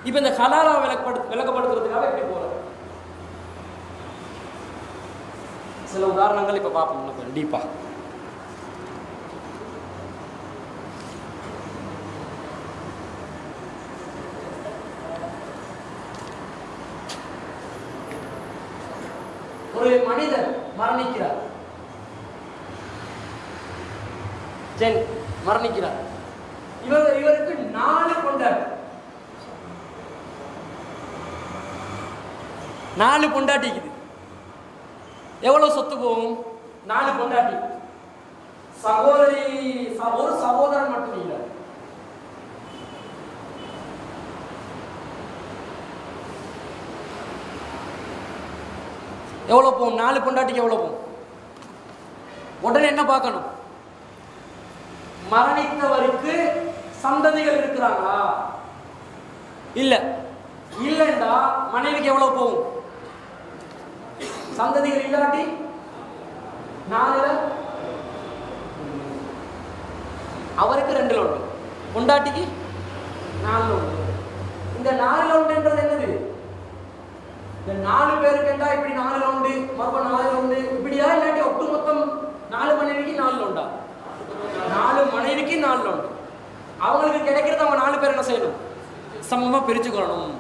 இப்ப இந்த கலாலா விளக்கப்படுத்துறதுக்காக எப்படி போறாரு? சில உதாரணங்கள் இப்ப பார்ப்போம் கண்டிப்பா. ஒரு மனிதர் மரணிக்கிறார், மரணிக்கிறார். இவருக்கு 4 பொண்டாட்டி. 4 பொண்டாட்டிக்குது. எவ்வளவு சொத்து போகும்? 4 பொண்டாட்டி. சகோதரி ஒரு சகோதரன் மட்டும் இல்லை. எவ்வளவு போகும்? 4 பொண்டாட்டிக்கு எவ்வளவு போகும்? உடனே என்ன பார்க்கணும்? மரணித்தவருக்கு சந்ததிகள் இருக்கிறாங்களா? இல்லைண்டா மனைவிக்கு எவ்வளவு போகும்? சந்ததிகள் இல்லாட்டி 4ல் அவருக்கு 2ல் 1, பொண்டாட்டிக்கு 4ல் 1. இந்த 4ல் 1ன்றது என்னது? இந்த 4 பேருக்கு கேட்டா இப்படி 4ல் 1, மறுபடியும் 4ல் 1 இப்படியா? இல்லாட்டி ஒட்டு மொத்தம் 4 மனைவிக்கு 4ல் 1? 4 மனைவிக்கு 4ல் 1. அவங்களுக்கு கிடைக்கிறது அவங்க 4 பேர் என்ன செய்யணும்? சமமா பிரிச்சுக்கணும்.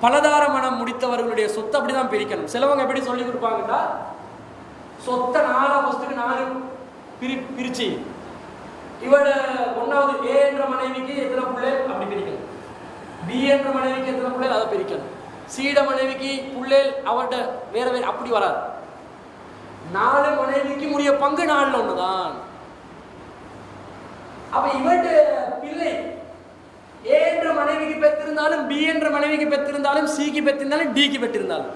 பலதார மனம் முடித்தவர்களுடைய சொத்தை அப்படிதான் பிரிக்கணும். சிலவங்க எப்படி சொல்லி கொடுப்பாங்கன்னா, சொத்தை 4 ஃபர்ஸ்ட்டுக்கு 4 பிரிச்சு இவட ஒன்னாவது ஏ என்ற மனைவிக்கு எத்தனை பிள்ளைகள் அப்படி பிரிக்கணும், பி என்ற மனைவிக்கு எத்தனை பிள்ளைகள் அதை பிரிக்கணும், சீட மனைவிக்கு பிள்ளைகள் அவர்கிட்ட வேற வேற அப்படி வராது. 4 மனைவிக்கு உரிய பங்கு 4ல் 1 தான். அப்ப இவட பிள்ளை ஏ என்ற மனைவிக்கு பெற்றிருந்தாலும், பி என்ற மனைவிக்கு பெற்றிருந்தாலும், சிக்கு பெற்றிருந்தாலும், டிக்கு பெற்றிருந்தாலும்,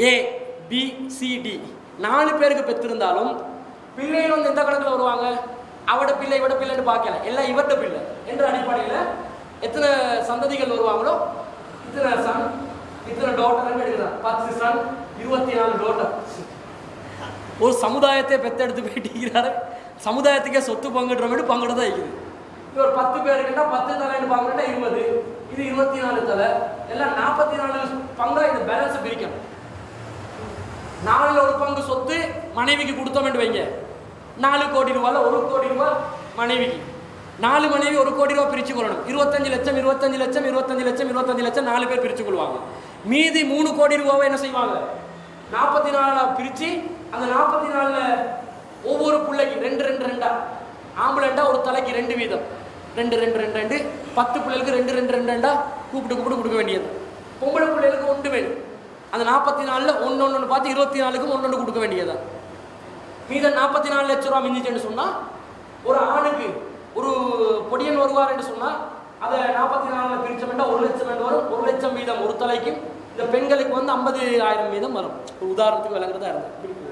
ஏ பி சி டி 4 பேருக்கு பெற்றிருந்தாலும் பிள்ளைகள் வந்து எந்த கணக்கில் வருவாங்க? அவட பிள்ளை இவட பிள்ளைன்னு பார்க்கல, எல்லாம் இவட பிள்ளை என்ற அடிப்படையில் எத்தனை சந்ததிகள் வருவாங்களோ இத்தனை சன் இத்தனை டோட்டர் எடுக்கிறார். 10 சன் 24 டோட்டர். ஒரு சமுதாயத்தை பெத்தெடுத்து போயிட்டு சமுதாயத்துக்கே சொத்து பங்குன்ற மாதிரி பங்குட்டு தான் இருக்குது. இவர் 10 பேருக்குன்னா 10 தலைன்னு பார்க்கணுன்னா 20, இது 24 தலை, எல்லாம் 44 பங்கா இந்த பேலன்ஸ் பிரிக்கணும். 4ல் 1 பங்கு சொத்து மனைவிக்கு கொடுத்தோம்னு வைங்க, 4 கோடி ரூபாயில் 1 கோடி ரூபாய் மனைவிக்கு, 4 மனைவி 1 கோடி ரூபாய் பிரித்து கொள்ளணும். 25 லட்சம் 25 லட்சம் 25 லட்சம் 25 லட்சம் 4 பேர் பிரித்து கொள்வாங்க. மீதி 3 கோடி ரூபாவை என்ன செய்வாங்க? 44 பிரித்து அந்த 44ல் ஒவ்வொரு பிள்ளைக்கு 2 2 2 ஆம்பளைண்டா ஒரு தலைக்கு 2 வீதம், 2 2 2 2 10 பிள்ளைகளுக்கு 2 2 2 2 கூப்பிட்டு கொடுக்க வேண்டியது. பொம்பளை பிள்ளைகளுக்கு 1 வேணும். அந்த 44ல் 1 1 பார்த்து 24க்கும் 1 1 கொடுக்க வேண்டியதா. மீத 44 லட்சம் ரூபா மிஞ்சிச்சுன்னு சொன்னால் ஒரு ஆணுக்கு ஒரு பொடியன் வருவார்ன்னு சொன்னால் அதை 44 பிரிச்சோம்னா 1 லட்சம் வரும். 1 லட்சம் வீதம் ஒரு தலைக்கும். இந்த பெண்களுக்கு வந்து 50,000 வீதம் வரும். ஒரு உதாரணத்துக்கு விளங்குறதா இருந்தது.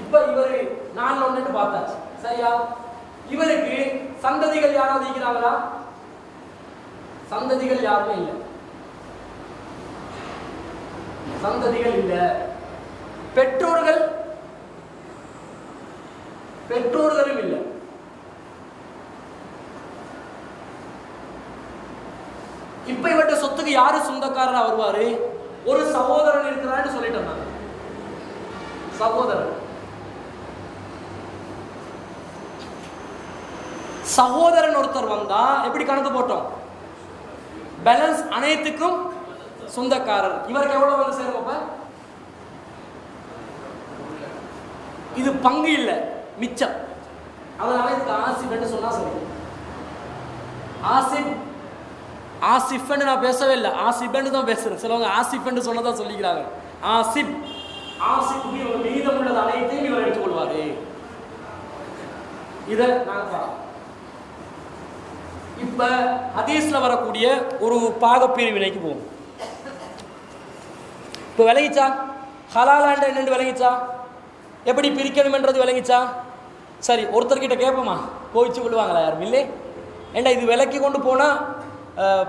இப்ப இவர் 4ல் 1 பார்த்தாச்சு, சரியா? இவருக்கு சந்ததிகள் யாராவது இருக்கிறாங்களா? சந்ததிகள் யாருமே இல்லை. சந்ததிகள் இல்ல. பெற்றோர்களும் இல்லை. இப்ப இவட்ட சொத்துக்கு யாரு சொந்தக்காரரா வருவாரு? ஒரு சகோதரன் இருக்கிறான்னு சொல்லிட்டோம். நான் சகோதரன் ஒருத்தர் வந்தா எப்படி கணக்கு போட்டோம்? பேலன்ஸ் அனைத்துக்கும் சொந்தக்காரர். இவருக்கு எவ்வளவு வந்து சேரும்? அப்ப இது பங்கு இல்லை, மிச்சம். அதனால இதுக்கு ஆசிப் சொன்னா சரி. ஆசிப் நான் பேசவே இல்லை, ஆசிப்னு தான் பேசுறேன். சிலவங்க ஆசிப் சொன்னதான் சொல்லிக்கிறாங்க. ஆசிப் மீதம் உள்ளது அனைத்தையும் இவர் எடுத்துக்கொள்வாரு. இத நாங்க இப்ப ஹதீஸ்ல வரக்கூடிய ஒரு பாகப்பிரிவினைக்கு போவோம். இப்ப விளங்கிச்சா? ஹலாலாண்ட என்னென்று விளங்கிச்சா? எப்படி பிரிக்கணும் என்றது விளங்கிச்சா? சரி, ஒருத்தர்கிட்ட கேட்போமா? கோவிச்சு கொள்வாங்களா யாரும்? இல்லை. ஏண்டா இது விலக்கி கொண்டு போனால்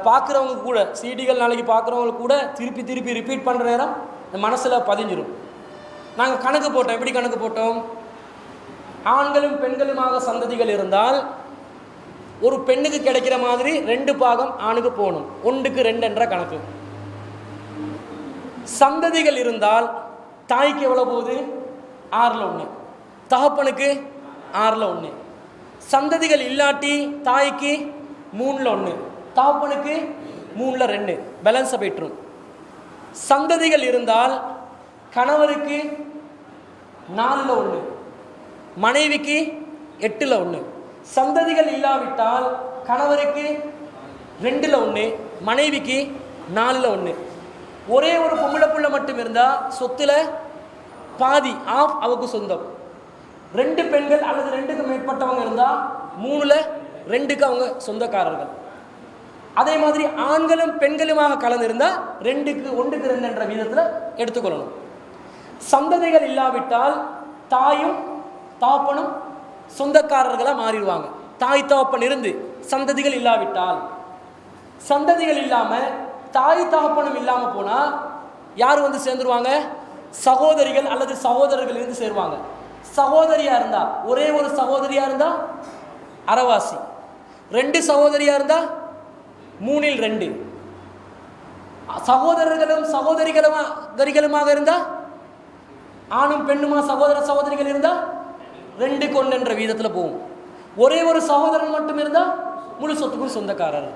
பார்க்குறவங்க கூட, சிடிகள் நாளைக்கு பார்க்குறவங்க கூட திருப்பி ரிப்பீட் பண்ணுற நேரம் இந்த மனசில் பதிஞ்சிடும். நாங்கள் கணக்கு போட்டோம். எப்படி கணக்கு போட்டோம்? ஆண்களும் பெண்களுமாக சந்ததிகள் இருந்தால் ஒரு பெண்ணுக்கு கிடைக்கிற மாதிரி 2 பாகம் ஆணுக்கு போகணும். 1க்கு 2 என்ற கணக்கு. சந்ததிகள் இருந்தால் தாய்க்கு எவ்வளோ போகுது? 6ல் 1, தகப்பனுக்கு 6ல் 1. சந்ததிகள் இல்லாட்டி தாய்க்கு 3ல் 1, தகப்பனுக்கு 3ல் 2, பேலன்ஸை பெற்றும். சந்ததிகள் இருந்தால் கணவருக்கு 4ல் 1, மனைவிக்கு 8ல் 1. சந்ததிகள் இல்லாவிட்டால் கணவருக்கு 2ல் 1, மனைவிக்கு 4ல் 1. ஒரே ஒரு பொம்பளை புள்ள மட்டும் இருந்தால் சொத்துல பாதி ஆஃப் அவருக்கு சொந்தம். 2 பெண்கள் அல்லது 2க்கு மேற்பட்டவங்க இருந்தால் 3ல் 2க்கு அவங்க சொந்தக்காரர்கள். அதே மாதிரி ஆண்களும் பெண்களுமாக கலந்திருந்தால் 1க்கு 2 என்ற வீதத்தில் எடுத்துக்கொள்ளணும். சந்ததிகள் இல்லாவிட்டால் தாயும் தாப்பனும் சொந்தக்காரர்களாக மாறிடுவாங்க. தாய் தாப்பன் இருந்து சந்ததிகள் இல்லாவிட்டால், சந்ததிகள் இல்லாமல் தாய் தாப்பனும் இல்லாமல் போனால் யார் வந்து சேர்ந்துருவாங்க? சகோதரிகள் அல்லது சகோதரர்கள் இருந்து சேருவாங்க. சகோதரியா இருந்தா, ஒரே ஒரு சகோதரியா இருந்தா அரைவாசி, 2 சகோதரியா இருந்தா 3ல் 2, சகோதரர்களும் சகோதரிகளுமாக இருந்தா, ஆணும் பெண்ணுமா சகோதரிகள் இருந்தா 2க்கு 1 என்ற வீதத்தில் போகும். ஒரே ஒரு சகோதரன் மட்டும் இருந்தா முழு சொத்துக்கும் சொந்தக்காரர்.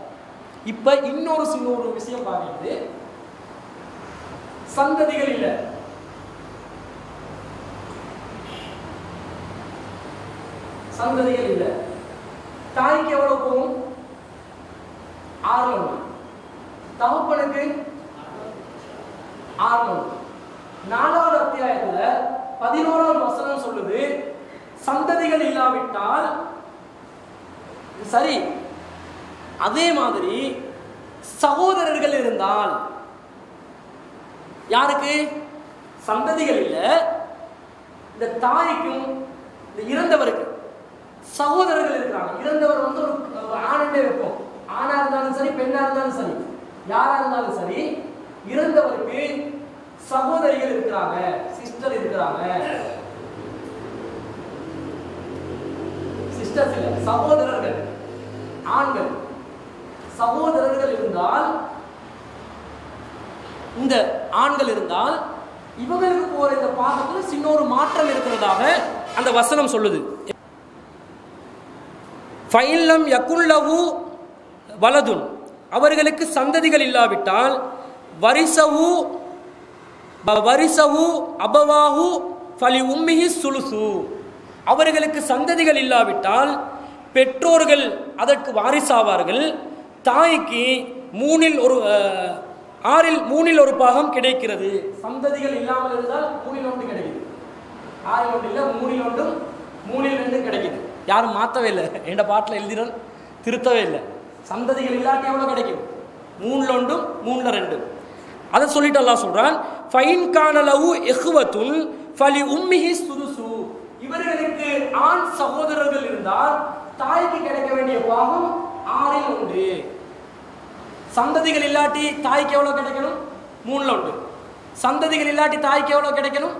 இப்ப இன்னொரு விஷயம் பார்க்கிறது. சந்ததிகள் இல்லை, சந்ததிகள் இல்லை. தாய்க்கு எவ்வளவு போகும்? 6. தகப்பனுக்கு 6. 4வது அத்தியாயத்துல 11வது வசனம் சொல்லுது, சந்ததிகள் இல்லாவிட்டால் சரி. அதே மாதிரி சகோதரர்கள் இருந்தால், யாருக்கு? சந்ததிகள் இல்ல, இந்த தாய்க்கும் இந்த இறந்தவருக்கு சகோதரர்கள் இருக்கிறாங்க. இறந்தவர் வந்து ஒரு ஆணண்டே வைப்போம். ஆணா இருந்தாலும் சரி, பெண்ணா இருந்தாலும் சரி, யாரா இருந்தாலும் சரி, இறந்தவருக்கு சகோதரிகள் இருக்கிறாங்க, சிஸ்டர் இருக்கிறாங்க. சிஸ்டர்ஸ் இல்ல, சகோதரர்கள், ஆண்கள் சகோதரர்கள் இருந்தால், இந்த ஆண்கள் இருந்தால் இவங்களுக்கு போற இந்த பாகத்தில் சின்ன ஒரு மாற்றம் இருக்கிறதாக அந்த வசனம் சொல்லுது. ஃபைல்லம் யகுல்லஹு வலதுன், அவர்களுக்கு சந்ததிகள் இல்லாவிட்டால் வரிசவு அபவாஹு ஃபலி உம்மிஹி சுலுசு, அவர்களுக்கு சந்ததிகள் இல்லாவிட்டால் பெற்றோர்கள் அதற்கு வாரிசாவார்கள். தாய்க்கு 6ல் 1 பாகம் கிடைக்கிறது. சந்ததிகள் இல்லாமல் இருந்தால் 3ல் 1 கிடைக்குது. 6ல் 1 இல்லை, 3ல் 1, 3ல் 2 கிடைக்குது. யாரும் மாற்றவே இல்லை, எந்த பாட்டில் எழுதினோம் திருத்தவே இல்லை. சந்ததிகள் இல்லாட்டி எவ்வளோ கிடைக்கும்? 3ல் 1, 3ல் 2. அதை சொல்லிட்டு அல்லாஹ் சொல்றான், ஃபைன் கானலஹு இஹ்வத்துன் ஃபலி உம்மிஹி சுதுசு, இவர்களுக்கு ஆண் சகோதரர்கள் இருந்தால் தாய்க்கு கிடைக்க வேண்டிய பாகம் 6ல் 1. சந்ததிகள் இல்லாட்டி தாய்க்கு எவ்வளோ கிடைக்கணும்? 3ல் 1. சந்ததிகள் இல்லாட்டி தாய்க்கு எவ்வளோ கிடைக்கணும்?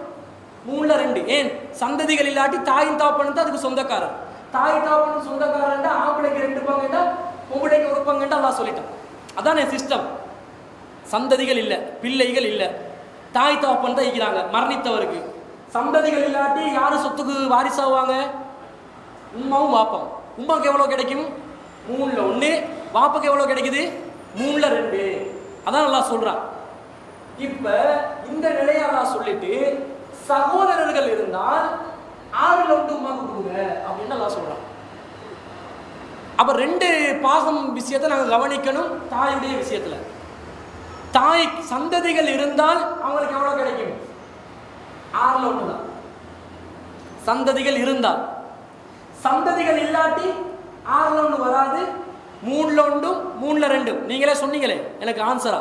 3ல் 2. ஏன்? சந்ததிகள் இல்லாட்டி தாயின் தாப்பன் தான் அதுக்கு சொந்தக்காரர். தாய் தாப்பன் சொந்தக்காரன், ஆம்பளைக்கு 2 பங்குண்டா, பொம்பளைக்கு 1 பங்குண்டா அல்லாஹ் சொல்லிட்டான். அதானே சிஸ்டம். சந்ததிகள் இல்லை, பிள்ளைகள் இல்லை, தாய் தாப்பன் தான் இருக்கிறாங்க மரணித்தவருக்கு. சந்ததிகள் இல்லாட்டி யாரு சொத்துக்கு வாரிசாவாங்க? உம்மாவும் வாப்பாவும். உம்மாவுக்கு எவ்வளோ கிடைக்கும்? 3ல் 1. வாப்பாக்கு எவ்வளோ கிடைக்குது? 3ல் 2. அதான் அல்லாஹ் சொல்றான். இப்ப இந்த நிலையை அல்லாஹ் சொல்லிட்டு சகோதரர்கள் இருந்தால் 6ல் 1 உம்மாவுக்கு கொடுங்க அப்படின்னு அல்லாஹ் சொல்றான். அப்ப 2 பாகம் விஷயத்தை நாங்கள் கவனிக்கணும். தாயுடைய விஷயத்துல தாய் சந்ததிகள் இருந்தால் அவங்களுக்கு எவ்வளவு கிடைக்கும்? 6ல் 1 தான். சந்ததிகள் இருந்தால். சந்ததிகள் இல்லாட்டி 6ல் 1 வராது, 3ல் 1, 3ல் 2. நீங்களே சொன்னீங்களே எனக்கு ஆன்சரா,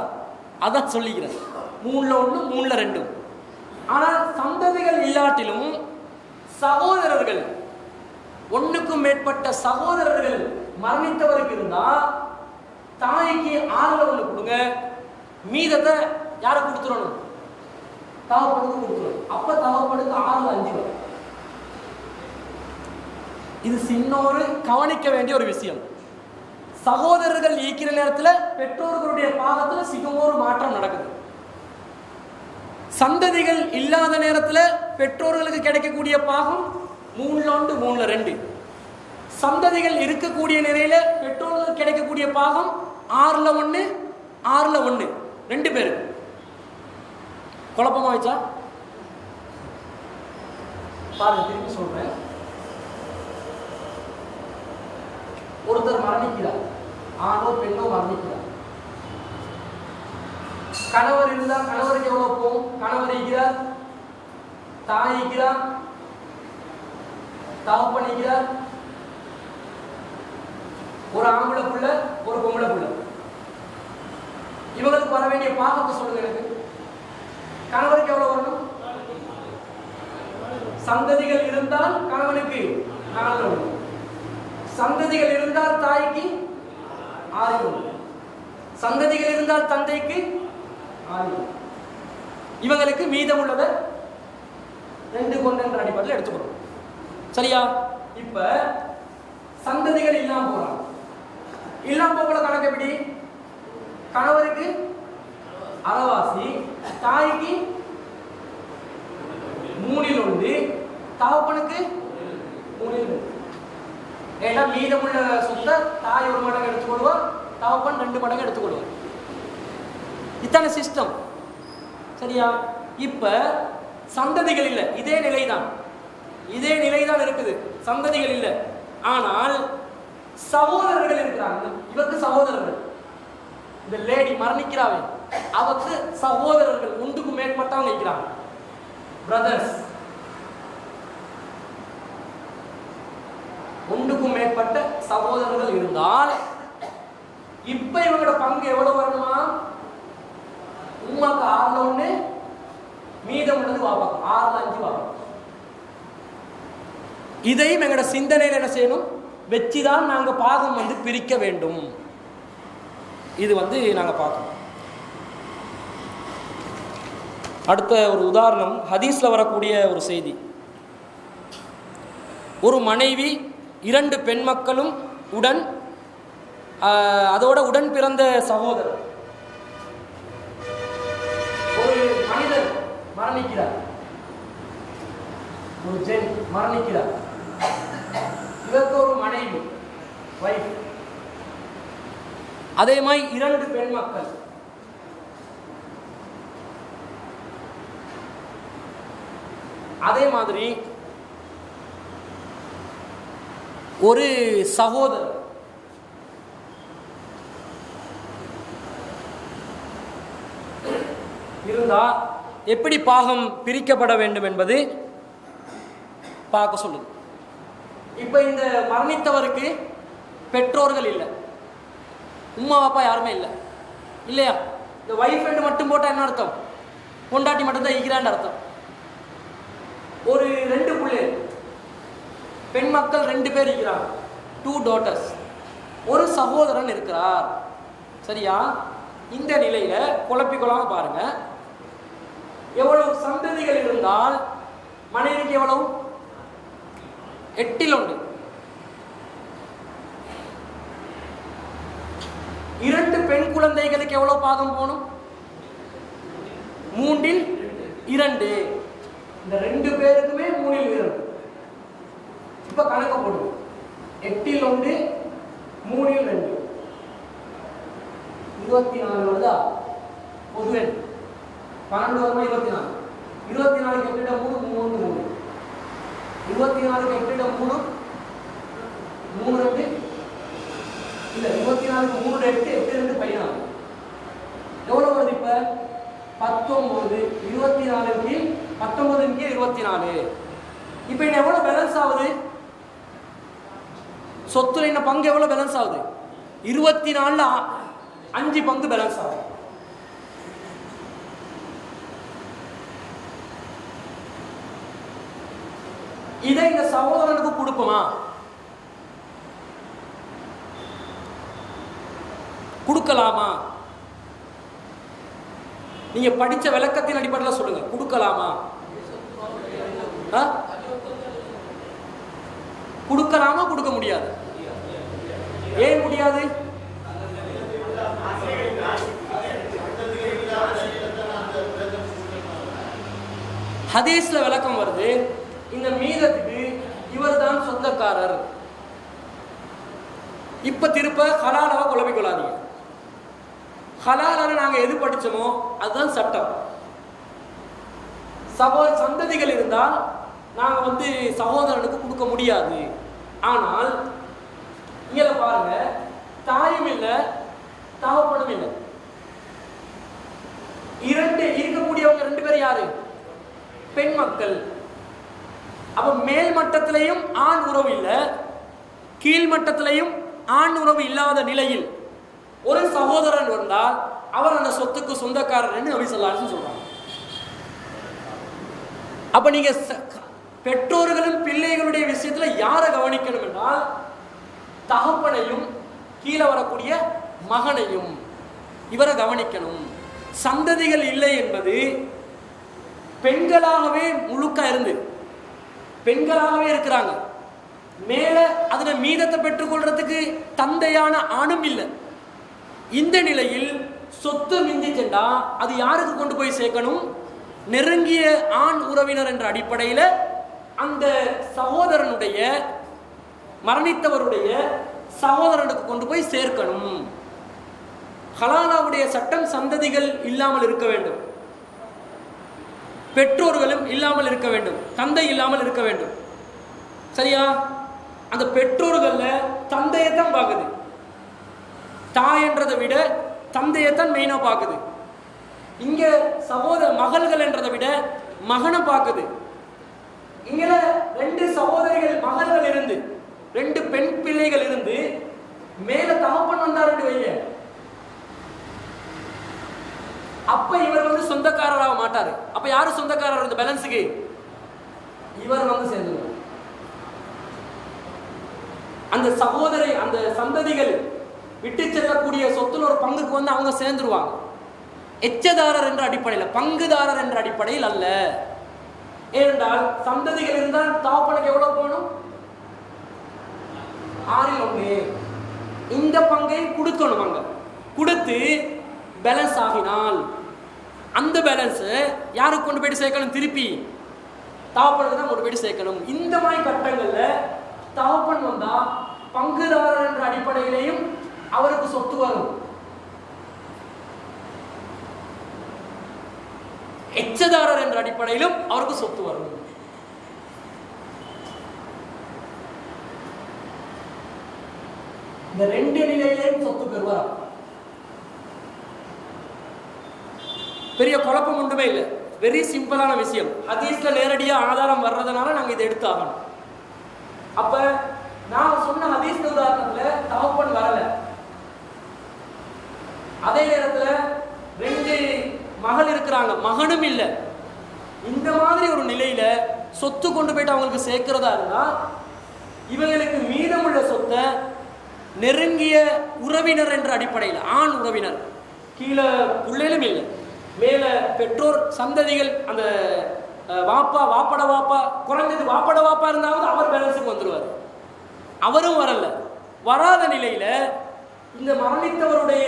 அதான் சொல்லிக்கிறேன். 3ல் 1, 3ல் 2. ஆனால் சந்ததிகள் இல்லாட்டிலும் சகோதரர்கள், 1க்கும் மேற்பட்ட சகோதரர்கள் மரணித்தவருக்கு இருந்தா தாய்க்கு 6ல் 1 கொடுங்க, மீதத்தை யாருக்கு கொடுத்துடணும்? தகப்பனுக்கு கொடுத்துடணும். அப்ப தகப்பனுக்கு 6ல் 5 வரும். இது சின்னொரு கவனிக்க வேண்டிய ஒரு விஷயம். சகோதரர்கள் ஈக்கிற நேரத்தில் பெற்றோர்களுடைய பாகத்தில் சின்னொரு மாற்றம் நடக்குது. சந்ததிகள் இல்லாத நேரத்தில் பெற்றோர்களுக்கு கிடைக்கக்கூடிய பாகம் 3ல் 1, 3ல் 2. சந்ததிகள் இருக்கக்கூடிய நிலையில பெற்றோர்களுக்கு கிடைக்கக்கூடிய பாகம் 6ல் 1, 6ல் 1. 2 பேரு குழப்பமா வச்சா பாருங்க, திருப்பி சொல்றேன். ஒருத்தர் மரணிக்கிறார், ஆணோ பெண்ணோ மரணிக்கிறார். கணவர் இருந்தால் கணவருக்கு எவ்வளவு போகும்? கணவர் இருக்கிறார், தாய் இருக்கிறார், தகப்பன் இருக்கிறார், ஒரு ஆம்பளை புள்ள, ஒரு பொம்பளை புள்ள. இவங்களுக்கு வர வேண்டிய பாகத்தை சொல்லுங்க எனக்கு. கணவருக்கு எவ்வளவு வரணும்? சந்ததிகள் இருந்தால் கணவனுக்கு 4ல் 1. சந்ததிகள் இருந்தால் தாய்க்கு 6ல் 1. சந்ததிகள் இருந்தால் தந்தைக்கு 6ல் 1. இவங்களுக்கு மீதம் உள்ளதை 2 கொண்ட அடிப்படையில் எடுத்துக்கிறோம். சரியா? இப்ப சந்ததிகள் இல்லாம போறாங்க. இல்லாம போகல கணக்கு எப்படி? கணவருக்கு அரைவாசி, தாய்க்கு 3ல் 1, தகப்பனுக்கு 3ல் 2. ஏன்னா மீதமுள்ள சொத்தை தாய் 1 மடங்கு எடுத்துக்கொள்வார், தகப்பன் 2 மடங்கு எடுத்துக்கொள்வார். இத்தனை சிஸ்டம். சரியா? இப்ப சந்ததிகள் இல்லை, இதே நிலைதான் இருக்குது. சந்ததிகள் இல்லை. ஆனால் சகோதரர்கள் இருக்கிறாங்க. இவருக்கு சகோதரர்கள், இந்த லேடி மரணிக்கிறாவே அவருக்கு சகோதரர்கள் ஒன்றுக்கு மேற்பட்டவங்க இருக்கிறாங்க, பிரதர்ஸ். ஒன்றுக்கும் மேற்பட்ட சகோதரர்கள் இருந்தால் இப்ப இவங்களோட பங்கு எவ்வளவு வரணுமா? உமாக்கு 6 மீதம் உள்ளது வாப்பாக்கு 6-5 வாப்பாக்கு. இதையும் எங்களோட சிந்தனையில் என்ன செய்யணும், வச்சுதான் நாங்க பாகம் பிரிக்க வேண்டும். இது நாங்க பார்க்கணும். அடுத்த ஒரு உதாரணம், ஹதீஸ்ல வரக்கூடிய ஒரு செய்தி. ஒரு மனைவி 2 பெண் மக்களும் உடன் அதோட உடன் பிறந்த சகோதரர். ஒரு மனிதர் மரணிக்கிறார், ஒரு ஜென் மரணிக்கிறார், இதற்கு ஒரு மனைவி வைஃப், அதே மாதிரி 2 பெண் மக்கள். அதே மாதிரி ஒரு சகோதரர். இருந்தா எப்படி பாகம் பிரிக்கப்பட வேண்டும் என்பது பார்க்க சொல்லுது. இப்ப இந்த மரணித்தவருக்கு பெற்றோர்கள் இல்லை, உம்மா அப்பா யாருமே இல்லை இல்லையா? இந்த வைஃப் அண்ட் மட்டும் போட்டா என்ன அர்த்தம்? பொண்டாட்டி மட்டும்தான் ஈக்கிறான்னு அர்த்தம். ஒரு 2 பிள்ளைகள், பெண் மக்கள் 2 பேர் இருக்கிறாங்க, 2 daughters. ஒரு சகோதரன் இருக்கிறார். சரியா? இந்த நிலையில குழப்பிக்கொள்ளாம பாருங்க, எவ்வளவு சந்ததிகள் இருந்தால் மனைவிக்கு எவ்வளவு? 8 2 பெண் குழந்தைகளுக்கு எவ்வளவு பாகம் போகணும்? 3/2. இந்த 2 பேருக்குமே 3/2. இப்ப கணக்க போடுங்க. 8/1 3/2 24 வருதா? பொதுவே 12 வருமா? 24. 24 8 3 3 3. 24 8 3 3 2 இல்ல 24 3 8 8 2 14. எவ்வளவு வருது இப்ப? 19. 24 19 24. இப்ப என்ன எவ்வளவு பேலன்ஸ் ஆகுது? சொத்துல என்ன பங்கு எவ்வளவு பேலன்ஸ் ஆகுது? 24ல 5 பங்கு பேலன்ஸ் ஆகுது. இதை இந்த சகோதரனுக்கு கொடுப்போமா? கொடுக்கலாமா? நீங்க படிச்ச விளக்கத்தின் அடிப்படையில் சொல்லுங்க, கொடுக்கலாமா? கொடுக்கலாமா? கொடுக்க முடியாது. ஏன் முடியாது? ஹதீஸ்ல விளக்கம் வருது, இந்த மீதத்துக்கு இவர் தான் சொந்தக்காரர். இப்ப திருப்ப ஹலாலாவா குழப்பிக்கொள்ளாதீங்க. ஹலாலான நாங்க எது படிச்சோமோ அதுதான் சட்டம். சந்ததிகள் இருந்தால் நாங்க சகோதரனுக்கு கொடுக்க முடியாது. ஆனால் இங்க பாருங்க, தாயும் இல்லை தகப்பனும் இல்லை, இருக்கக்கூடியவங்க 2 பேர் யாரு? பெண் மக்கள். அப்ப மேல் மட்டத்திலையும் ஆண் உறவு இல்லை, கீழ் மட்டத்திலையும் ஆண் உறவு இல்லாத நிலையில் ஒரு சகோதரன் வந்தால் அவர் அந்த சொத்துக்கு சொந்தக்காரர் என்று நபி ஸல்லல்லாஹு அலைஹி வஸல்லம் சொல்றாங்க. அப்ப நீங்க பெற்றோர்களும் பிள்ளைகளுடைய விஷயத்துல யாரை கவனிக்கணும் என்றால், தகப்பனையும் கீழே வரக்கூடிய மகனையும் இவரை கவனிக்கணும். சந்ததிகள் இல்லை என்பது பெண்களாகவே முழுக்க இருந்து பெண்களாகவே இருக்கிறாங்க. மேல அதுல மீதத்தை பெற்றுக்கொள்றதுக்கு தந்தையான ஆணும் இல்லை. இந்த நிலையில் சொத்து மிஞ்சி சென்றா அது யாருக்கு கொண்டு போய் சேர்க்கணும்? நெருங்கிய ஆண் உறவினர் என்ற அடிப்படையில் அந்த சகோதரனுடைய மரணித்தவருடைய சகோதரனுக்கு கொண்டு போய் சேர்க்கணும். ஹலாலாவுடைய சட்டம் சந்ததிகள் இல்லாமல் இருக்க வேண்டும், பெற்றோர்களும் இல்லாமல் இருக்க வேண்டும், தந்தை இல்லாமல் இருக்க வேண்டும். சரியா? அந்த பெற்றோர்கள்ல தந்தையைத்தான் பார்க்குது. தாய் என்றதை விட தந்தையைத்தான் மெயினா பார்க்குது. இங்க சகோதர மகள்கள் என்றதை விட மகனை பார்க்குது. இங்க 2 சகோதரிகள் மகள்கள் இருந்து 2 பெண் பிள்ளைகள் இருந்து மேல தகப்பன் வந்தாரு வைங்க, அப்ப இவர் வந்து சொந்தக்காரராக மாட்டாரு. அப்ப யாரு சொந்தக்காரர்? இந்த பேலன்ஸுக்கு இவர் வந்து சேர்ந்துருவார். அந்த சகோதரி அந்த சந்ததிகள் விட்டு செல்லக்கூடிய சொத்துல ஒரு பங்குக்கு வந்து அவங்க சேர்ந்துருவாங்க. எச்சதாரர் என்ற அடிப்படையில், பங்குதாரர் என்ற அடிப்படையில் அல்ல. ஏனென்றால் சந்ததிகள் இருந்தால் தகப்பனுக்கு எவ்வளவு போகணும்? 6/1. இந்த பங்கை கொடுக்கணும். அங்க கொடுத்து பேலன்ஸ் ஆகினால் அந்த பேலன்ஸ் யாருக்கு கொண்டு போயிட்டு சேர்க்கணும்? திருப்பி தகப்பனுக்கு தான் கொண்டு போயிட்டு சேர்க்கணும். இந்த மாதிரி கட்டங்கள்ல தகப்பன் வந்தா பங்குதாரர் என்ற அடிப்படையிலையும் அவருக்கு சொத்து வரும். எச்சதாரர் என்ற அடிப்படையிலும் அவருக்கு சொத்து வரும். இந்த 2 நிலையிலையும் சொத்து பெறுவார். பெரிய குழப்பம் ஒன்றுமே இல்லை. வெரி சிம்பிளான விஷயம். ஹதீஸ்ல நேரடியா ஆதாரம் வர்றதுனால நாங்க இதை எடுத்து ஆகணும். அப்ப நான் சொன்ன ஹதீஸ் உதாரணத்துல தகப்பன் வரல, அதே நேரத்துல 2 மகள் இருக்கிறாங்க, மகனும் இல்லை. இந்த மாதிரி ஒரு நிலையில சொத்து கொண்டு போயிட்டு அவங்களுக்கு சேர்க்கிறதா இருந்தா இவங்களுக்கு மீதமுள்ள சொத்தை நெருங்கிய உறவினர் என்ற அடிப்படையில், ஆண் உறவினர், கீழே பிள்ளைகளும் இல்லை, மேல பெற்றோர் சந்ததிகள், அந்த வாப்பா வாப்பட வாப்பா, குறைஞ்சது வாப்பட வாப்பா இருந்தாவது அவர் பேலன்ஸுக்கு வந்துருவார். அவரும் வரல. வராத நிலையில இந்த மரணித்தவருடைய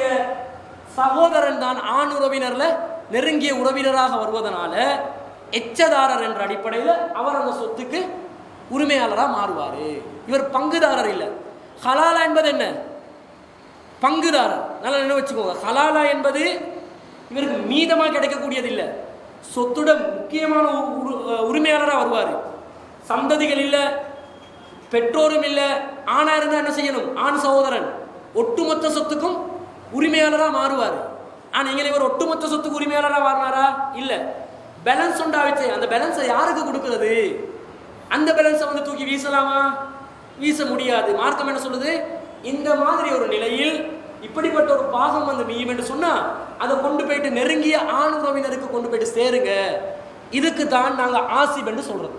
சகோதரன் தான் ஆண் உறவினர்ல நெருங்கிய உறவினராக வருவதனால எச்சதாரர் என்ற அடிப்படையில் அவர் அந்த சொத்துக்கு உரிமையாளராக மாறுவார். இவர் பங்குதாரர் இல்லை. ஹலாலா என்பது என்ன? பங்குதாரர். நல்லா நினைவு வச்சுக்கோங்க. ஹலாலா என்பது இவருக்கு மீதமாக கிடைக்கக்கூடியது இல்லை. சொத்துட முக்கியமான உரிமையாளராக வருவார். சந்ததிகள் இல்லை, பெற்றோரும் இல்லை. ஆணா இருந்தால் என்ன செய்யணும்? ஆண் சகோதரன் ஒட்டுமொத்த சொத்துக்கும் உரிமையாளராக மாறுவார். ஆனால் நீங்கள் இவர் ஒட்டுமொத்த சொத்துக்கு உரிமையாளராக மாறினாரா? இல்லை. பேலன்ஸ் உண்டாவிச்சு. அந்த பேலன்ஸை யாருக்கு கொடுக்கிறது? அந்த பேலன்ஸை வந்து தூக்கி வீசலாமா? வீச முடியாது. மார்க்கம் என்ன சொல்லுது? இந்த மாதிரி ஒரு நிலையில் இப்படிப்பட்ட ஒரு பாகம் வந்து மீயும் என்று சொன்னா அதை கொண்டு போயிட்டு நெருங்கிய ஆண் உறவினருக்கு கொண்டு போயிட்டு சேருங்க. இதுக்கு தான் நாங்கள் ஆசிப் என்று சொல்றது.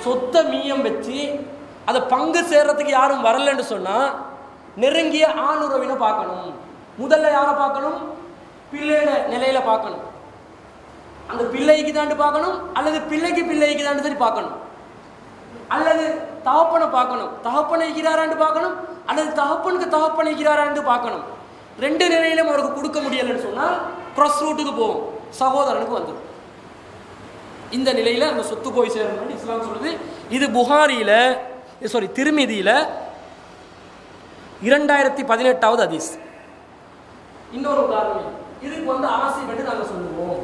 சொத்தை மீயம் வச்சு அதை பங்கு சேர்றதுக்கு யாரும் வரலன்னு சொன்னா நெருங்கிய ஆண் உறவினை பார்க்கணும். முதல்ல யாரை பார்க்கணும்? பிள்ளையோட நிலையில பார்க்கணும். அந்த பிள்ளைக்கு தாண்டு பார்க்கணும், அல்லது பிள்ளைக்கு தாண்டு சரி பார்க்கணும், அல்லது தகப்பனை பார்க்கணும், தகப்பனை இருக்கிறாரான்னு பார்க்கணும், அல்லது தகப்பனுக்கு தகப்பனை இருக்கிறாரான்னு பார்க்கணும். 2 நிலையிலும் அவருக்கு கொடுக்க முடியலன்னு சொன்னால் கிராஸ் ரூட்டுக்கு போகும், சகோதரனுக்கு வந்துடும். இந்த நிலையில அந்த சொத்து போய் சேரணும்னு இஸ்லாம் சொல்லுது. இது புகாரியில திருமிதியில 2018வது ஹதீஸ். இன்னொரு உதாரணம், இதுக்கு வந்து ஆசிப் என்று நாங்கள் சொல்லுவோம்.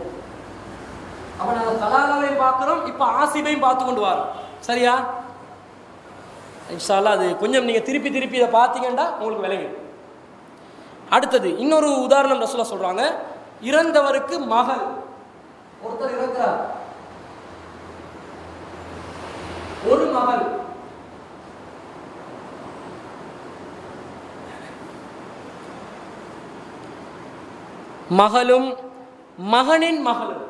அப்ப நாங்கள் கலாலாவையும் பார்க்கிறோம், இப்ப ஆசிபையும் பார்த்து கொண்டு வரோம். சரியா? இன்ஷா அல்லாஹ் அது கொஞ்சம் நீங்க திருப்பி இதை பார்த்தீங்கன்னா உங்களுக்கு விளங்கும். அடுத்தது இன்னொரு உதாரணம் ரசூலுல்லாஹ் சொல்றாங்க. இறந்தவருக்கு மகள், ஒருத்தர் இறக்கிறார், ஒரு மகள், மகளும் மகனின் மகளும்,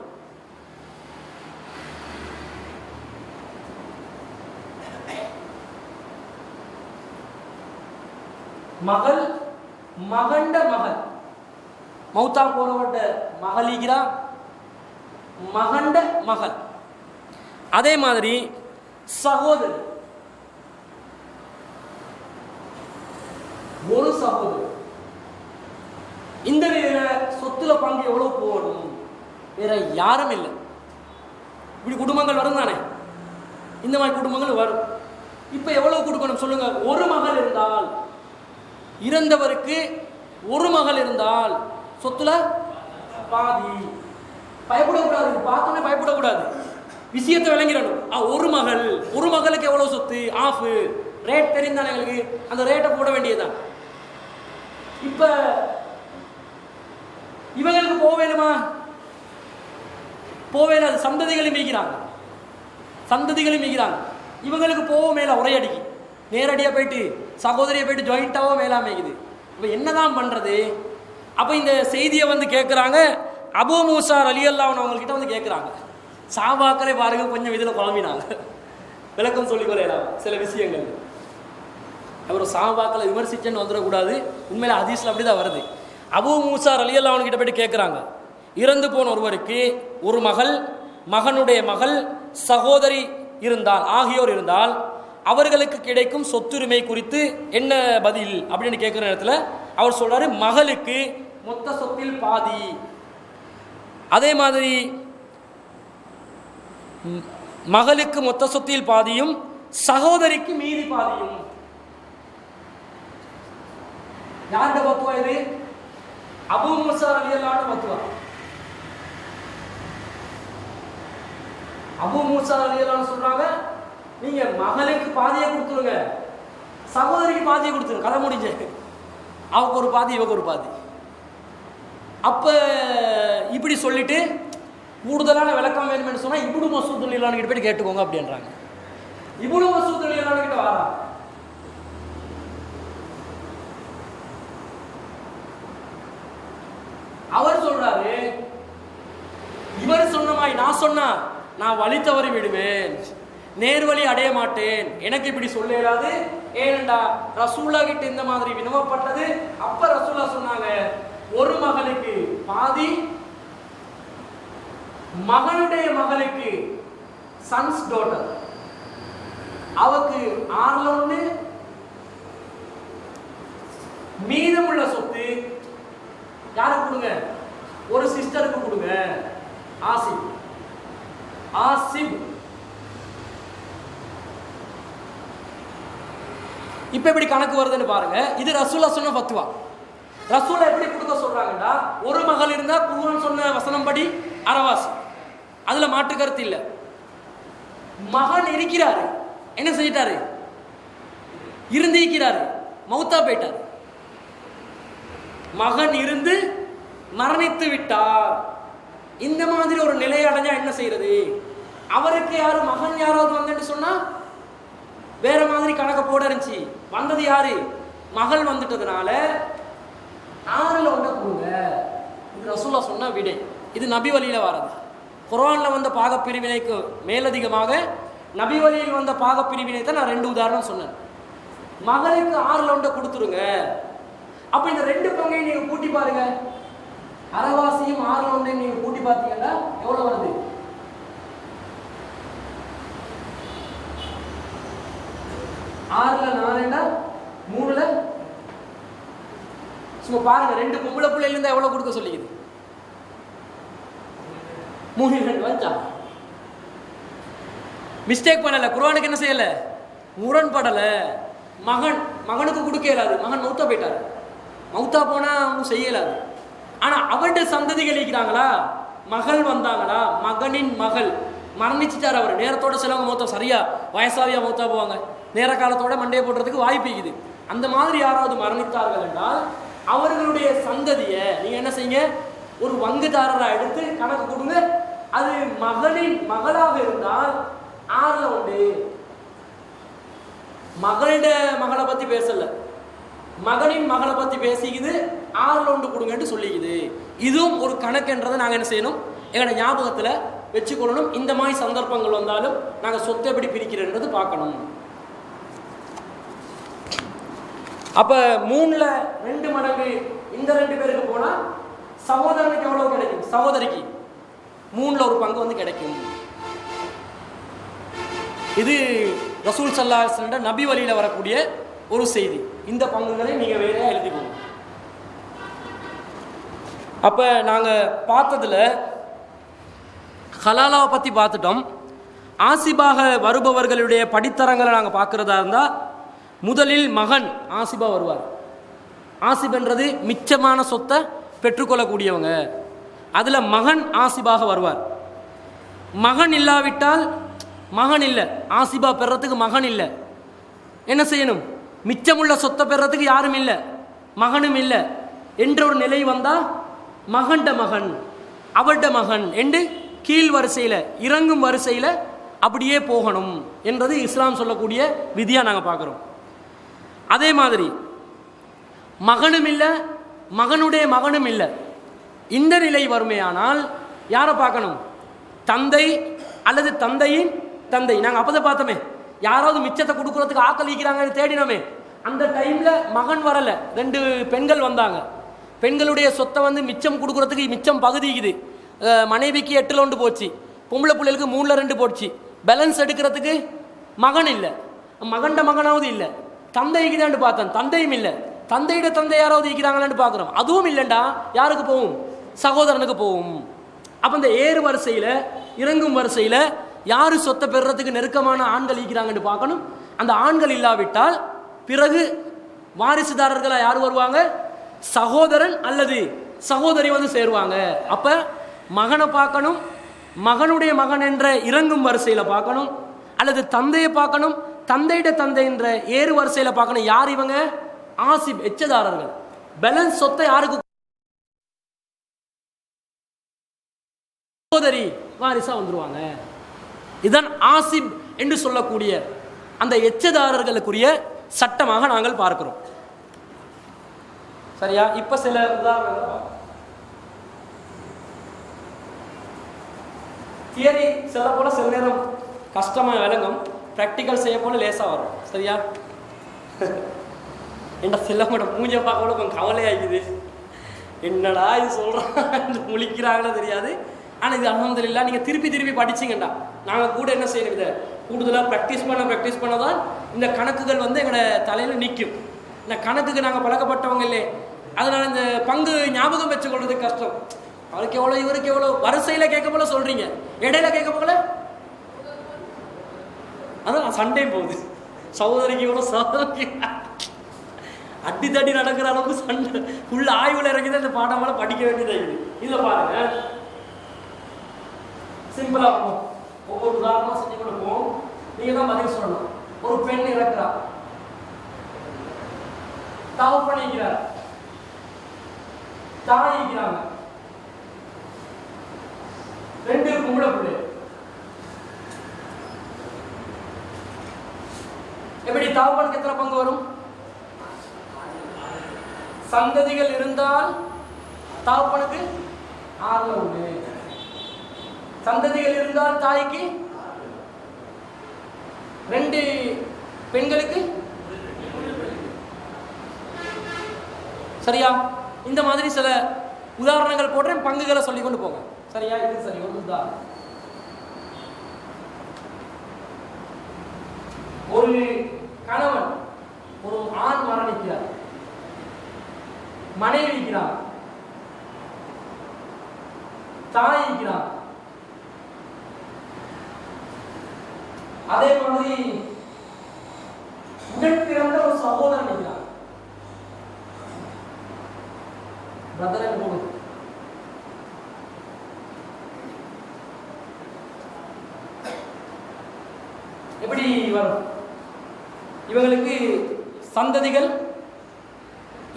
மகள் மகண்ட மகள், மௌத்தா போனவட்ட மகளிகிறா, மகண்ட மகள். அதே மாதிரி சகோதரி, ஒரு சகோதரி. இந்த சொத்துல பங்கு எவ்வளவு போகணும்? வேற யாரும் இல்லை. இப்படி குடும்பங்கள் வரும் தானே, இந்த மாதிரி குடும்பங்கள் வரும். இப்ப எவ்வளவு கொடுக்கணும் சொல்லுங்க? ஒரு மகள் இருந்தால், இறந்தவருக்கு ஒரு மகள் இருந்தால் சொத்துல பாதி. பயப்படக்கூடாது, பார்த்தோன்னே பயப்படக்கூடாது, விஷயத்தை விளங்கிடணும். ஒரு மகள், ஒரு மகளுக்கு எவ்வளவு சொத்து? ஆஃப். ரேட் தெரிந்தானே எங்களுக்கு, அந்த ரேட்டை போட வேண்டியதுதான். இப்ப இவங்களுக்கு போவேணுமா? போவேல. சந்ததிகளும் மீகிறாங்க, சந்ததிகளும் மீகிறாங்க. இவங்களுக்கு போக மேல ஒரே அடிக்கு நேரடியாக போயிட்டு சகோதரியை போயிட்டு ஜாயிண்டாவோ மேலா மேய்க்குது. இப்போ என்னதான் பண்றது? அப்போ இந்த செய்தியை வந்து கேட்குறாங்க, அபூ மூஸா ரலியல்லாஹு அன்ஹு அவங்ககிட்ட வந்து கேட்குறாங்க. சாபாக்களை பாருங்க கொஞ்சம் இதில் குழம்பினாங்க, விளக்கம் சொல்லி கொள்ளலாம் சில விஷயங்கள். அவர் சாபாக்களை விமர்சிச்சுன்னு வந்துடக்கூடாது, உண்மையில ஹதீஸ்ல அப்படிதான் வருது. அபூ மூஸா ரலியல்லாஹு அன்ஹு கிட்ட போயிட்டு கேட்குறாங்க, இறந்து போன ஒருவருக்கு ஒரு மகள், மகனுடைய மகள், சகோதரி இருந்தால், ஆகியோர் இருந்தால் அவர்களுக்கு கிடைக்கும் சொத்துரிமை குறித்து என்ன பதில் அப்படின்னு கேட்குற நேரத்தில் அவர் சொல்றாரு, மகளுக்கு மொத்த சொத்தில் பாதி, அதே மாதிரி மகளுக்கு மொத்த சொத்தில் பாதியும் சகோதரிக்கு மீதி பாதியும். யாருடைய பத்துவா இது? அபூ மூஸா ரலியல்லாஹு அன்ஹு பத்துவா. அபூ மூஸா ரலியல்லாஹு அன்ஹு சொல்றாங்க, நீங்க மகளுக்கு பாதியை கொடுத்துருங்க, சகோதரிக்கு பாதியை கொடுத்துருங்க, கதை முடிஞ்சு. அவருக்கு ஒரு பாதி, இவருக்கு ஒரு பாதி. அப்ப இப்படி சொல்லிட்டு கூடுதலான விளக்கம் வேணும்னு சொன்னா இப்னு மஸ்ஊத் ரலியல்லாஹு அன்ஹு கிட்ட போய் கேட்டுக்கோங்க அப்படின்றாங்க. இப்னு மஸ்ஊத் ரலியல்லாஹு அன்ஹு கிட்ட வரா. அவர் சொல்றாரு, இவர் சொன்ன மாதிரி நான் சொன்னா நான் வழி தவறி விடுவேன், நேர்வழி அடைய மாட்டேன், எனக்கு இப்படி சொல்ல இயலாது. ஏனென்றா ரசூலா கிட்ட இந்த மாதிரி வினவப்பட்டது. அப்ப ரசூலா சொன்னாங்க, ஒரு மகளுக்கு பாதி, மகனுடைய மகளுக்கு சன்ஸ் டாட்டர், அவக்கு 6 மீதமுள்ள சொத்து யாருக்கு கொடுங்க? ஒரு சிஸ்டருக்கு கொடுங்க, ஆசிப். ஆசிப் இப்ப எப்படி கணக்கு வருதுன்னு பாருங்க. இது ரசூலா சொன்ன ஃபத்வா. ரசூலா எப்படி கொடுக்க சொல்றாங்கன்னா, ஒரு மகள் இருந்தா குர்ஆன் சொன்ன வசனம் படி அரவாசி, அதுல மாற்று கருத்து இல்லை. மகன் இருக்கிறாரு, என்ன செஞ்சிட்டாரு? இருந்திருக்கிறாரு, மௌத்தா போயிட்டார். மகன் இருந்து மரணித்து விட்டார். இந்த மாதிரி ஒரு நிலை அடைஞ்சா என்ன செய்யறது? அவருக்கு யாரு மகன் யாராவது வந்துட்டு சொன்னா வேற மாதிரி கணக்க போட இருந்துச்சு. வந்தது யாரு? மகள் வந்துட்டதுனால 6ல் 1 கொடுங்க. இது ரசூலா சொன்ன விடை. இது நபி வழியில வரது. குர்ஆன்ல வந்த பாக பிரிவினைக்கு மேலதிகமாக நபி வழியில் வந்த பாக பிரிவினை தான் நான் 2 உதாரணம் சொன்னேன். மகளுக்கு 6ல் 1 கொடுத்துருங்க. அப்ப இந்த 2 பங்கையும் நீங்க கூட்டி பாருங்க. அரவாசியும் 6ல் 1 நீங்க கூட்டி பார்த்தீங்கன்னா எவ்வளவு வருது? 6ல் 4 3ல் சும்மா பாருங்க. 2 பொம்பளை பிள்ளைல இருந்தா எவ்வளவு கொடுக்க சொல்லிக்குது? 3 வச்சா மிஸ்டேக் பண்ணல. குர்ஆனுக்கு என்ன செய்யல? முரண்படல. மகனுக்கு கொடுக்க இயலாது. மகன் மௌத்தா போயிட்டாரு. மௌத்தா போனா அவனும் செய்யலாது. ஆனா அவருடைய சந்ததிகள் இருக்கிறாங்களா? மகள் வந்தாங்களா? மகனின் மகள் மரணிச்சிட்டார். அவர் நேரத்தோட சிலவங்க மௌத்தா, சரியா வயசாவியா மௌத்தா போவாங்க, நேர காலத்தோட மண்டையை போடுறதுக்கு வாய்ப்பு இருக்குது. அந்த மாதிரி யாராவது மரணித்தார்கள் என்றால் அவர்களுடைய சந்ததியை நீங்க என்ன செய்யுங்க? ஒரு வங்குதாரரா எடுத்து கணக்கு கொடுங்க. அது மகனின் மகளாக இருந்தால் 6ல் 1. மகளிட மகளை பத்தி பேசல, மகனின் மகளை பத்தி பேசிக்குது. 6ல் 1 கொடுங்கன்னு சொல்லிக்குது. இதுவும் ஒரு கணக்குன்றதை நாங்கள் என்ன செய்யணும்? எங்களோட ஞாபகத்தில் வச்சுக்கொள்ளணும். இந்த மாதிரி சந்தர்ப்பங்கள் வந்தாலும் நாங்கள் சொத்தை எப்படி பிரிக்கிறன்றது பார்க்கணும். அப்ப 3ல் 2 மடங்கு இந்த 2 பேருக்கு போனா சகோதரனுக்கு எவ்வளவு கிடைக்கும்? சகோதரிக்கு 3ல் 1 பங்கு வந்து கிடைக்கும். இது ரசூல் ஸல்லல்லாஹு அலைஹி வஸல்லம் நபி வழியில வரக்கூடிய ஒரு செய்தி. இந்த பங்குகளை நீங்க வேறையா எழுதிக்கோங்க. அப்ப நாங்க பார்த்ததுல ஹலாலாவை பத்தி பார்த்துட்டோம். ஆசிபாக வருபவர்களுடைய படித்தரங்களை நாங்க பார்க்கறதா இருந்தா முதலில் மகன் ஆசிபா வருவார். ஆசிப்ன்றது மிச்சமான சொத்தை பெற்றுக்கொள்ளக்கூடியவங்க. அதுல மகன் ஆசிபாக வருவார். மகன் இல்லாவிட்டால், மகன் இல்லை, ஆசிபா பெறத்துக்கு மகன் இல்லை, என்ன செய்யணும்? மிச்சமுள்ள சொத்தை பெறறதுக்கு யாரும் இல்லை, மகனும் இல்லை என்ற ஒரு நிலை வந்தால் மகண்ட மகன் அவட மகன் என்று கீழ் வரிசையில் இறங்கும் வரிசையில் அப்படியே போகணும் என்றது இஸ்லாம் சொல்லக்கூடிய விதியாக நாங்கள் பார்க்குறோம். அதே மாதிரி மகனும் இல்லை, மகனுடைய மகனும் இல்லை, இந்த நிலை வறுமையானால் யாரை பார்க்கணும்? தந்தை அல்லது தந்தையின் தந்தை. நாங்கள் அப்போதான் பார்த்தோமே, யாராவது மிச்சத்தை கொடுக்குறதுக்கு ஆக்கள் ஈக்கிறாங்கன்னு தேடினோமே, அந்த டைமில் மகன் வரலை, 2 பெண்கள் வந்தாங்க. பெண்களுடைய சொத்தை வந்து மிச்சம் கொடுக்குறதுக்கு மிச்சம் பகுதிக்குது, மனைவிக்கு 8 போச்சு, பொம்பளை பிள்ளைகளுக்கு 3 போச்சு, பேலன்ஸ் எடுக்கிறதுக்கு மகன் இல்லை, மகண்ட மகனாவது இல்லை, தந்தைக்கு தான் பார்த்தேன், தந்தையும் இல்லை, தந்தையிட தந்தை யாராவது ஈக்கிறாங்களான்னு பார்க்குறோம், அதுவும் இல்லைண்டா யாருக்கு போகும்? சகோதரனுக்கு போகும். அப்போ இந்த ஏறு வரிசையில் இறங்கும் வரிசையில் யார் சொத்தை பெறுறதுக்கு நெருக்கமான ஆண்கள் ஈக்கிறாங்கன்னு பார்க்கணும். அந்த ஆண்கள் இல்லாவிட்டால் பிறகு வாரிசுதாரர்களாக யார் வருவாங்க? சகோதரன் அல்லது சகோதரி வந்து சேருவாங்க. அப்போ மகனை பார்க்கணும், மகனுடைய மகன் என்ற இறங்கும் வரிசையில் பார்க்கணும், அல்லது தந்தையை பார்க்கணும், தந்தையிட தந்தை என்ற ஏறு வரிசையில் பார்க்கணும். யார் இவங்க? ஆசிப், எச்சதாரர்கள். பேலன்ஸ் சொத்தை யாருக்கு? சகோதரி வாரிசா வந்துருவாங்க. இதுதான் ஆசிப் என்று சொல்லக்கூடிய அந்த எச்சதாரர்களுக்குரிய சட்டமாக நாங்கள் பார்க்கிறோம். சரியா? இப்ப சில உதாரணங்கள் தியரி சொல்ல போல சில நேரம் கஷ்டமா விளங்கும், பிராக்டிக்கல் செய்ய போல லேசா வரும். சரியா? என்ன சில கூட மூஞ்ச பார்க்க கூட கொஞ்சம் கவலையாக்குது, என்னடா இது சொல்றான் முழிக்கிறாங்களோ தெரியாது. ஆனால் இது அல்ஹம்துலில்லாஹ் நீங்கள் திருப்பி திருப்பி படிச்சிங்கண்டா நாங்கள் கூட என்ன செய்யணும், இதை கூடுதலாக ப்ராக்டிஸ் பண்ண தான் இந்த கணக்குகள் வந்து எங்களோட தலையில் நிற்கும். இந்த கணக்குக்கு நாங்கள் பழக்கப்பட்டவங்க இல்லை, அதனால் இந்த பங்கு ஞாபகம் வச்சுக்கொள்றதுக்கு கஷ்டம். அவருக்கு எவ்வளோ இவருக்கு எவ்வளோ வரிசையில் கேட்க போல சொல்கிறீங்க, இடையில கேட்க போல அதான் சண்டையும் போகுது. சகோதரிக்கு எவ்வளோ சகோதரிக்கு அடி தடி நடக்கிற அளவுக்கு சண்டை உள்ள ஆய்வில் இறங்கிதான் இந்த பாடமெல்லாம் படிக்க வேண்டியதாகுது. இதில் பாருங்க, சிம்பிளா இருக்கும். ஒவ்வொரு உதாரணமா செஞ்சு கொடுப்போம், நீங்க தான் பதில் சொல்லணும். ஒரு பெண் இறக்குறா, தகப்பன் ஈக்கிறார், தாய் ஈக்கிறாங்க, 2 பொம்பளை பிள்ளை. எப்படி தகப்பனுக்கு எத்தனை பங்கு வரும்? சந்ததிகள் இருந்தால் தகப்பனுக்கு 6 சந்ததிகள் இருந்தால் தாய்க்கு 2 பெண்களுக்கு. சரியா? இந்த மாதிரி சில உதாரணங்கள் போடுறேன், பங்குகளை சொல்லிக் கொண்டு போங்க. சரியா? இது சரி. ஒரு உதாரணம், ஒரு கணவன், ஒரு ஆண் மரணிக்கிறார், மனைவி இருக்கிறார், தாய் இருக்கிறார், அதே மாதிரி உடன் பிறந்த ஒரு சகோதரன் இருக்கிறார். பிரதரன் போடு. எப்படி வரும்? இவங்களுக்கு சந்ததிகள்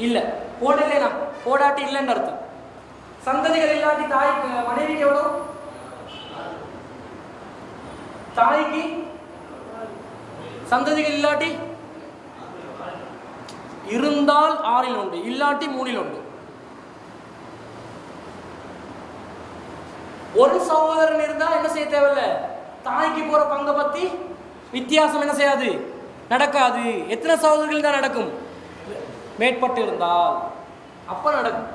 இல்லை, போடலைனா போடாட்டி இல்லைன்னு அர்த்தம். சந்ததிகள் இல்லாட்டி தாய்க்கு மனைவிக்கு எவ்வளோ? தாய்க்கு சந்ததிகள் இல்லாட்டி இருந்தால் 6 இல்லாட்டி 3 ஒரு சகோதரன் இருந்தா என்ன செய்ய தேவையில்ல, தாய்க்கு போற பங்கை பத்தி வித்தியாசம் என்ன செய்யாது, நடக்காது. எத்தனை சகோதரர்கள் தான் நடக்கும்? மேற்பட்டு இருந்தால் அப்ப நடக்கும்.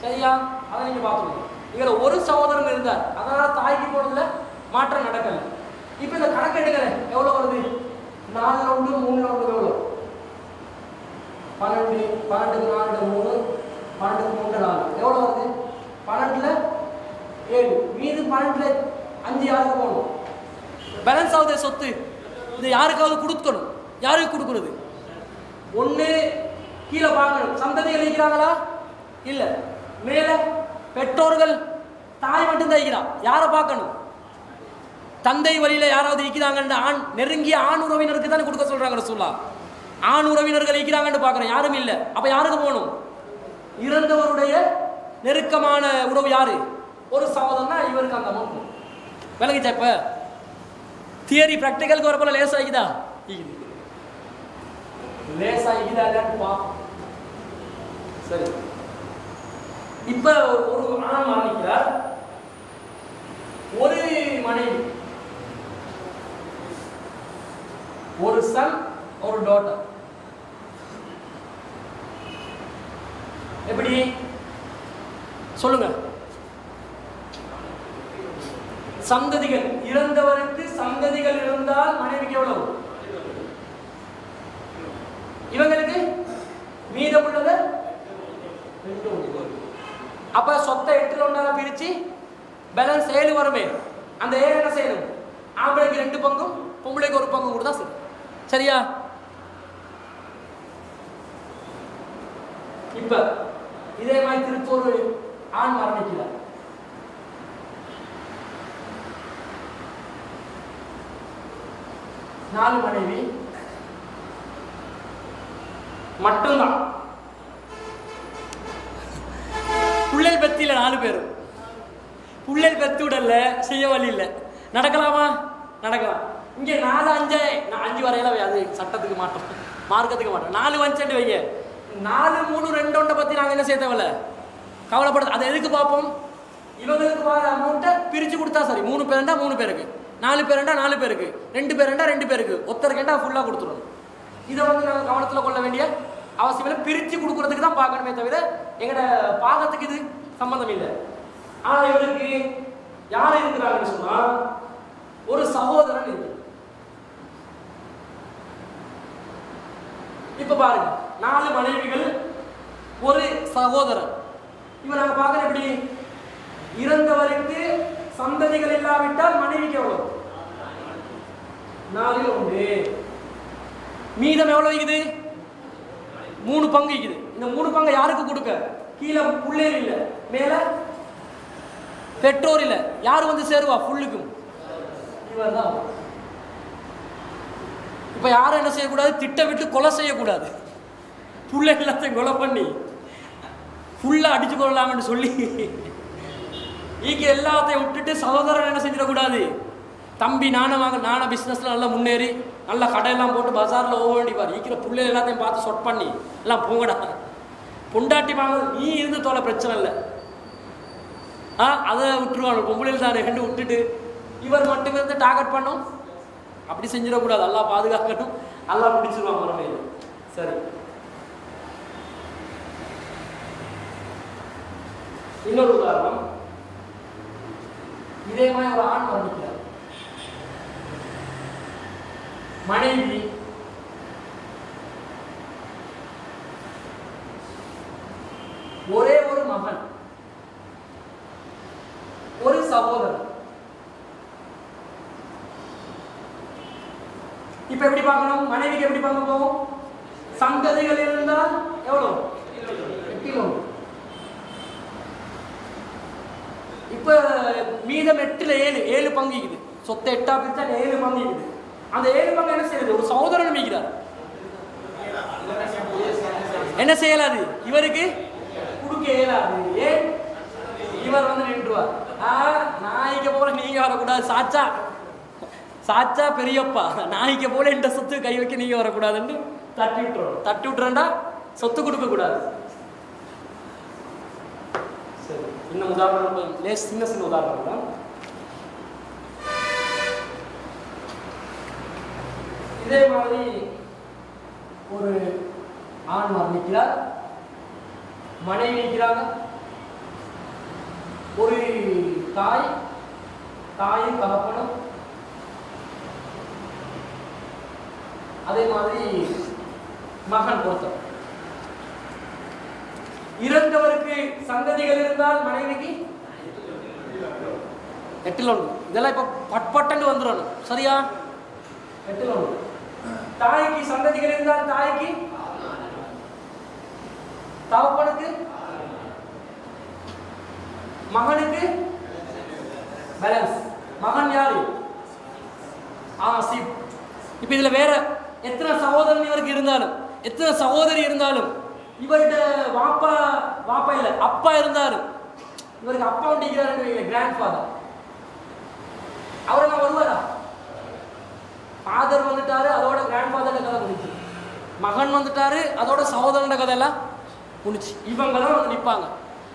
சரியா? அதை நீங்க பார்த்துக்கணும். இதுல ஒரு சகோதரன் இருந்தார், அதனால தாய்க்கு போனதுல மாற்றம் நடக்கல. இப்ப இந்த கணக்கு எடுக்கிற எவ்வளவு வருது? 4 ரவுண்டு 3 ரவுண்டு எவ்வளவு? 12, 12க்கு 4 3, 12க்கு 3 4 எவ்வளவு வருது? 12ல 7, மீது 12ல 5 யாருக்கு போகணும்? பேலன்ஸ் ஆகுது சொத்து. இது யாருக்காவது கொடுக்கணும். யாருக்கு கொடுக்கறது? ஒன்று கீழே பார்க்கணும், சந்ததிகள் இருக்கிறாங்களா இல்ல, மேல பெற்றோர்கள், தாய் மட்டும் தைக்கிறான், யாரை பார்க்கணும்? தந்தை வழியில யாராவது இருக்கிறாங்கன்னு ஆண் நெருங்கிய ஆண் உறவினருக்கு தானே கொடுக்க சொல்றாங்க ரசூலுல்லாஹ். ஆண் உறவினர்கள் இருக்கிறாங்கன்னு பார்க்குறேன், யாரும் இல்லை. அப்ப யாருக்கு போகணும்? இறந்தவருடைய நெருக்கமான உறவு யாரு? ஒரு சகோதரனா இவருக்கு அந்த அமௌண்ட் விலகிச்சா. இப்ப தியரி பிராக்டிகலுக்கு வரப்போல லேஸ் ஆகிதா? லேஸ் ஆகிதா இல்லைன்னு பார்ப்போம். சரி, இப்ப ஒரு ஆண் மரணிக்கிறார், ஒரு மனைவி, ஒரு சன், ஒரு டாட்டர். எப்படி சொல்லுங்க? சந்ததிகள், இறந்தவருக்கு சந்ததிகள் இருந்தால் மனைவிக்கு எவ்வளவு? இவங்களுக்கு மீதம் உள்ளது 2. அப்ப சொத்தை 8 பிரிச்சு பேலன்ஸ் 7 வருமே. அந்த 7 என்ன செய்யணும்? ஆம்பளைக்கு 2 பங்கும் பொம்பளைக்கு 1 பங்கும் கொடுத்தா சரி. சரியா? இப்ப இதே மாதிரி திருப்பூர் ஆண் மரணிக்கிறார். நாலு மனைவி மட்டும்தான். புள்ளல் பெத்தில 4 பேர். புள்ளல் பெத்து விடல, செய்ய வழி இல்லை. நடக்கலாமா? நடக்கலாம். இங்க 4 5 5 வரையில அது சட்டத்துக்கு மாட்டோம், மார்க்கத்துக்கு மாட்டோம். 4 வஞ்சு வைங்க. 4 3 2 1 பத்தி நாங்க என்ன செய்ய தேவையில்ல, கவலைப்படுது. அதை எதுக்கு பார்ப்போம்? இவங்களுக்கு வர அமௌண்ட்டை பிரிச்சு கொடுத்தா சரி. 3 பேருண்டா 3 பேருக்கு, 4 பேருண்டா 4 பேருக்கு, 2 பேருண்டா 2 பேருக்கு, ஒருத்தருக்கேண்டா ஃபுல்லா கொடுத்துடணும். இதை நாங்கள் கவனத்தில் கொள்ள வேண்டிய அவசியம் இல்லை. பிரித்து கொடுக்கறதுக்கு தான் பார்க்கணுமே தவிர எங்கட பாகத்துக்கு இது சம்பந்தம் இல்லை. ஆனால் இவருக்கு யார் இருக்கிறாங்கன்னு சொன்னா ஒரு சகோதரன் இருக்கு. இப்ப பாருங்க, 4 மனைவிகள், ஒரு சகோதரன். இவன் நாங்கள் பார்க்கற எப்படி? இறந்தவருக்கு சந்ததிகள் இல்லாவிட்டால் மனைவிக்கு எவ்வளவு? 4 1. மீதம் எவ்வளவு இருக்குது? 3 பங்கு இருக்குது. இந்த 3 பங்கு யாருக்கு கொடுக்க? கீழே புள்ளேர் இல்லை, மேல பெற்றோர் இல்லை. யாரு வந்து சேருவா ஃபுல்லுக்கும்? இவர் தான். இப்ப யாரும் என்ன செய்யக்கூடாது? திட்டமிட்டு கொலை செய்யக்கூடாது. புள்ள எல்லாத்தையும் கொலை பண்ணி ஃபுல்லா அடிச்சு கொள்ளலாம்னு சொல்லி எல்லாத்தையும் விட்டுட்டு சகோதரன் என்ன செஞ்சிடக்கூடாது? தம்பி நான பிஸ்னஸ்ல நல்லா முன்னேறி நல்லா கடையெல்லாம் போட்டு பஜார்ல ஓக வேண்டிப்பார். ஈக்கிற புள்ளை எல்லாத்தையும் பார்த்து சொட் பண்ணி எல்லாம் போங்கடா, பொண்டாட்டி வாங்க நீ இருந்து தோல, பிரச்சனை இல்லை. அதை விட்டுருவாங்க. பொம்பளையில் தான் 2 விட்டுட்டு இவர் மட்டும் இருந்து டார்கெட் பண்ணும். அப்படி செஞ்சிடக்கூடாது. எல்லாம் பாதுகாக்கட்டும், எல்லாம் பிடிச்சிருவாங்க மறுமையில். சரி, இன்னொரு உதாரணம். இதே மாதிரி ஒரு ஆண் மரணிக்கிறார். மனைவி, ஒரே ஒரு மகன், ஒரு சகோதரன். இப்ப எப்படி பார்க்கணும்? மனைவிக்கு எப்படி பார்க்க போகும்? சந்ததிகள் இருந்தால் எவ்வளவு? 8. இப்ப மீதம் 8ல 7 பங்கு இருக்குது. சொத்தை 8 பிரிச்சா 7 பங்கு இருக்குது. அந்த 7 பங்கு என்ன செய்யுது? ஒரு சகோதரன் மீக்கிறார். என்ன செய்யலாது? இவருக்கு கொடுக்க இயலாது. ஏன்? இவர் வந்து நின்றுவார். நாய்க்க போல நீங்க வரக்கூடாது, சாச்சா சாச்சா பெரியப்பா, நாய்க்க போல இந்த சொத்து கை வைக்க நீங்க வரக்கூடாதுன்னு தட்டி விட்டுறோம். தட்டி விட்டுறா சொத்து கொடுக்க கூடாது. சரி, இன்னும் உதாரணம், சின்ன சின்ன உதாரணம் தான். இதே மாதிரி ஒரு ஆண் மரணிக்கிறார், மனைவி நிற்கிறாங்க, ஒரு தாயும் தகப்பனும், அதே மாதிரி மகன் ஒருத்தர். இறந்தவருக்கு சந்ததிகள் இருந்தால் மனைவிக்கு 8ல் 1. இதெல்லாம் இப்ப பட்பட்டு வந்துடணும். சரியா? 8ல் 1. தாய்க்கு சந்ததிகள் இருந்தால் தாய்க்கு, தகப்பனுக்கு, மகனுக்கு பேலன்ஸ். மகன் யாரு? ஆசிப். இப்போ இதில் வேற எத்தனை சகோதரன் இவருக்கு இருந்தாலும், எத்தனை சகோதரி இருந்தாலும், இவர்கிட்ட வாப்பா இல்லை அப்பா இருந்தாரு, இவருக்கு அப்பா ஒண்டிக்கிறாரு, கிராண்ட் ஃபாதர், அவரை நான் வருவாரா? ஃபாதர் வந்துட்டாரு, அதோட கிராண்ட் ஃபாதர் கதை முடிச்சு. மகன் வந்துட்டாரு, அதோட சகோதரன் கதை எல்லாம் முடிச்சு. இவங்கெல்லாம் வந்து நிற்பாங்க.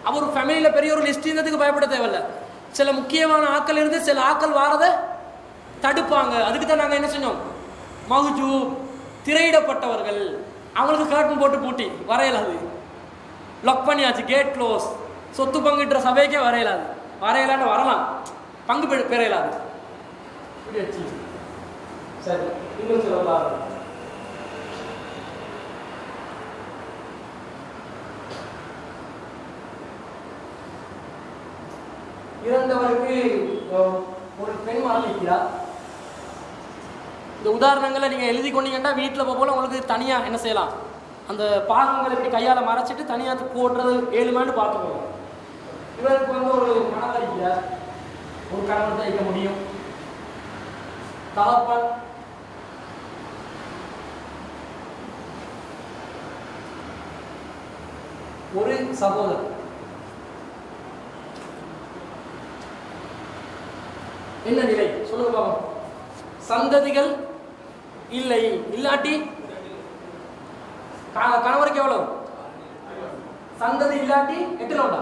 அவர் ஃபேமிலியில் பெரிய ஒரு லிஸ்ட் இருந்ததுக்கு பயப்பட தேவையில்லை. சில முக்கியமான ஆக்கள் இருந்து சில ஆக்கள் வாரதை தடுப்பாங்க. அதுக்கு தான் நாங்கள் என்ன செஞ்சோம், மகுஜூ திரையிடப்பட்டவர்கள், அவங்களுக்கு கர்டன் போட்டு பூட்டி வரையலாது, லாக் பண்ணியாச்சு, கேட் க்ளோஸ். சொத்து பங்குன்ற சபைக்கே வரையலாது, வரையலான்னு வரலாம், பங்கு பெறையலாது. சரி, இன்னும் சில உதாரணம். இறந்தவருக்கு ஒரு பெண் மரணிக்கிறார். இந்த உதாரணங்களை நீங்கள் எழுதி கொண்டீங்கன்னா வீட்டில் போல உங்களுக்கு தனியாக என்ன செய்யலாம், அந்த பாகங்களை இப்படி கையால் மறைச்சிட்டு தனியாக போடுறது 7 மணி பார்த்துக்கோங்க. இவருக்கு வந்து ஒரு மனம் அடிக்கிறார், ஒரு கணவன் தைக்க முடியும், தகப்பன், ஒரு சகோதரர். என்ன நிலை சொல்லுங்க பாவம். சந்ததிகள் இல்லை, இல்லாட்டி கணவருக்கு எவ்வளவு சந்ததி, இல்லாட்டி 8 உண்டா,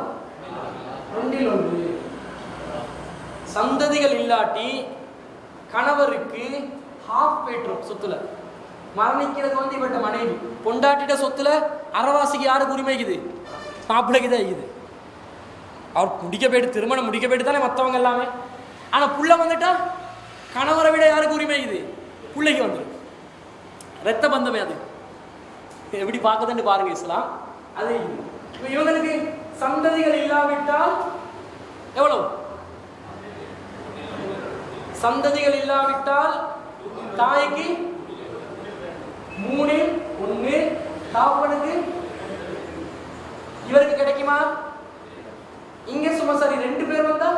2 உண்டு. சந்ததிகள் இல்லாட்டி கணவருக்கு ஹாஃப் பெட்ரூம் சொத்துல மரணிக்கிறது வந்து இவட்ட மனைவி. பொண்டாட்டிட்ட சொத்துல அறவாசிக்கு யாருக்கு உரிமைக்குது? மாப்பிள்ளைக்கு தான் இருக்குது. அவர் முடிக்க போயிட்டு, திருமணம் முடிக்க போயிட்டு தானே மற்றவங்க எல்லாமே. ஆனால் புள்ள வந்துட்டா கணவரை விட யாருக்கு உரிமைக்குது? பிள்ளைக்கு வந்துடும். ரத்த பந்தமே அது. எப்படி பார்க்குதுன்னு பாருங்க இஸ்லாம். அது இவங்களுக்கு சந்ததிகள் இல்லாவிட்டால் எவ்வளவு? சந்ததிகள் இல்லாவிட்டால் தாய்க்கு 3/1, தாப்பனுக்கு இவருக்கு கிடைக்குமா? இங்க சும்மா சரி 2 பேர் வந்தா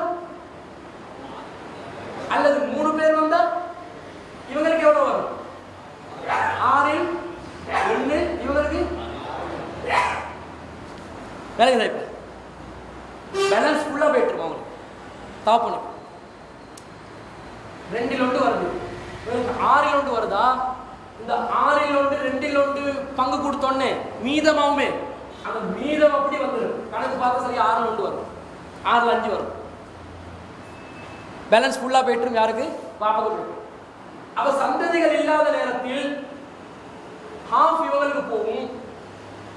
அல்லது 3 பேர் வந்தா இவங்களுக்கு எவ்வளவு வரும்? 6/1. இவங்களுக்கு வேலைக்கு தான் இப்ப பேலன்ஸ் ஃபுல்லா போயிட்டு இருக்கும். அவங்களுக்கு தாப்பனுக்கு 2/1 வருது, 6/1 வருதா? இந்த 6/2 பங்கு கொடுத்தோன்னே மீதமாவுமே அந்த மீதம் அப்படி வந்துடும். கணக்கு பார்த்து சரி 6/1 வரும், 6/5 வரும். பேலன்ஸ் ஃபுல்லா போயிட்டு யாருக்கு? பாப்பாவுக்கு போயிட்டு. அப்ப சந்ததிகள் இல்லாத நேரத்தில் ஹாஃப் இவங்களுக்கு போகும்.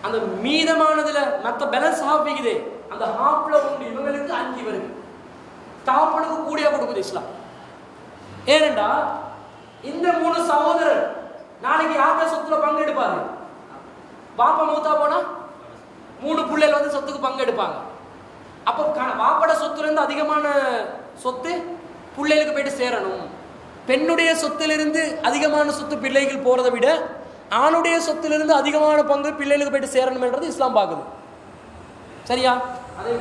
அந்த மீதமானதுல மற்ற பேலன்ஸ் ஹாஃப் இருக்குது, அந்த ஹாஃப்ல உண்டு இவங்களுக்கு 5 இவருக்கு. தாப்பனுக்கு கூடிய கொடுக்குது இஸ்லாம். ஏனென்றா இந்த 3 சகோதரர் நாளைக்கு யார்கிட்ட சொத்துல பங்கு எடுப்பாரு? பாப்பா மூத்தா போனா 3 பிள்ளைகள் வந்து சொத்துக்கு பங்கு எடுப்பாங்க. அப்போ பாப்பட சொத்துல இருந்து அதிகமான சொத்து பிள்ளைகளுக்கு போயிட்டு சேரணும். பெண்ணுடைய சொத்திலிருந்து அதிகமான சொத்து பிள்ளைகள் போறதை விட ஆணுடைய சொத்திலிருந்து அதிகமான பங்கு பிள்ளைகளுக்கு போயிட்டு சேரணும் என்றது இஸ்லாம் பார்க்குது. சரியா? அதே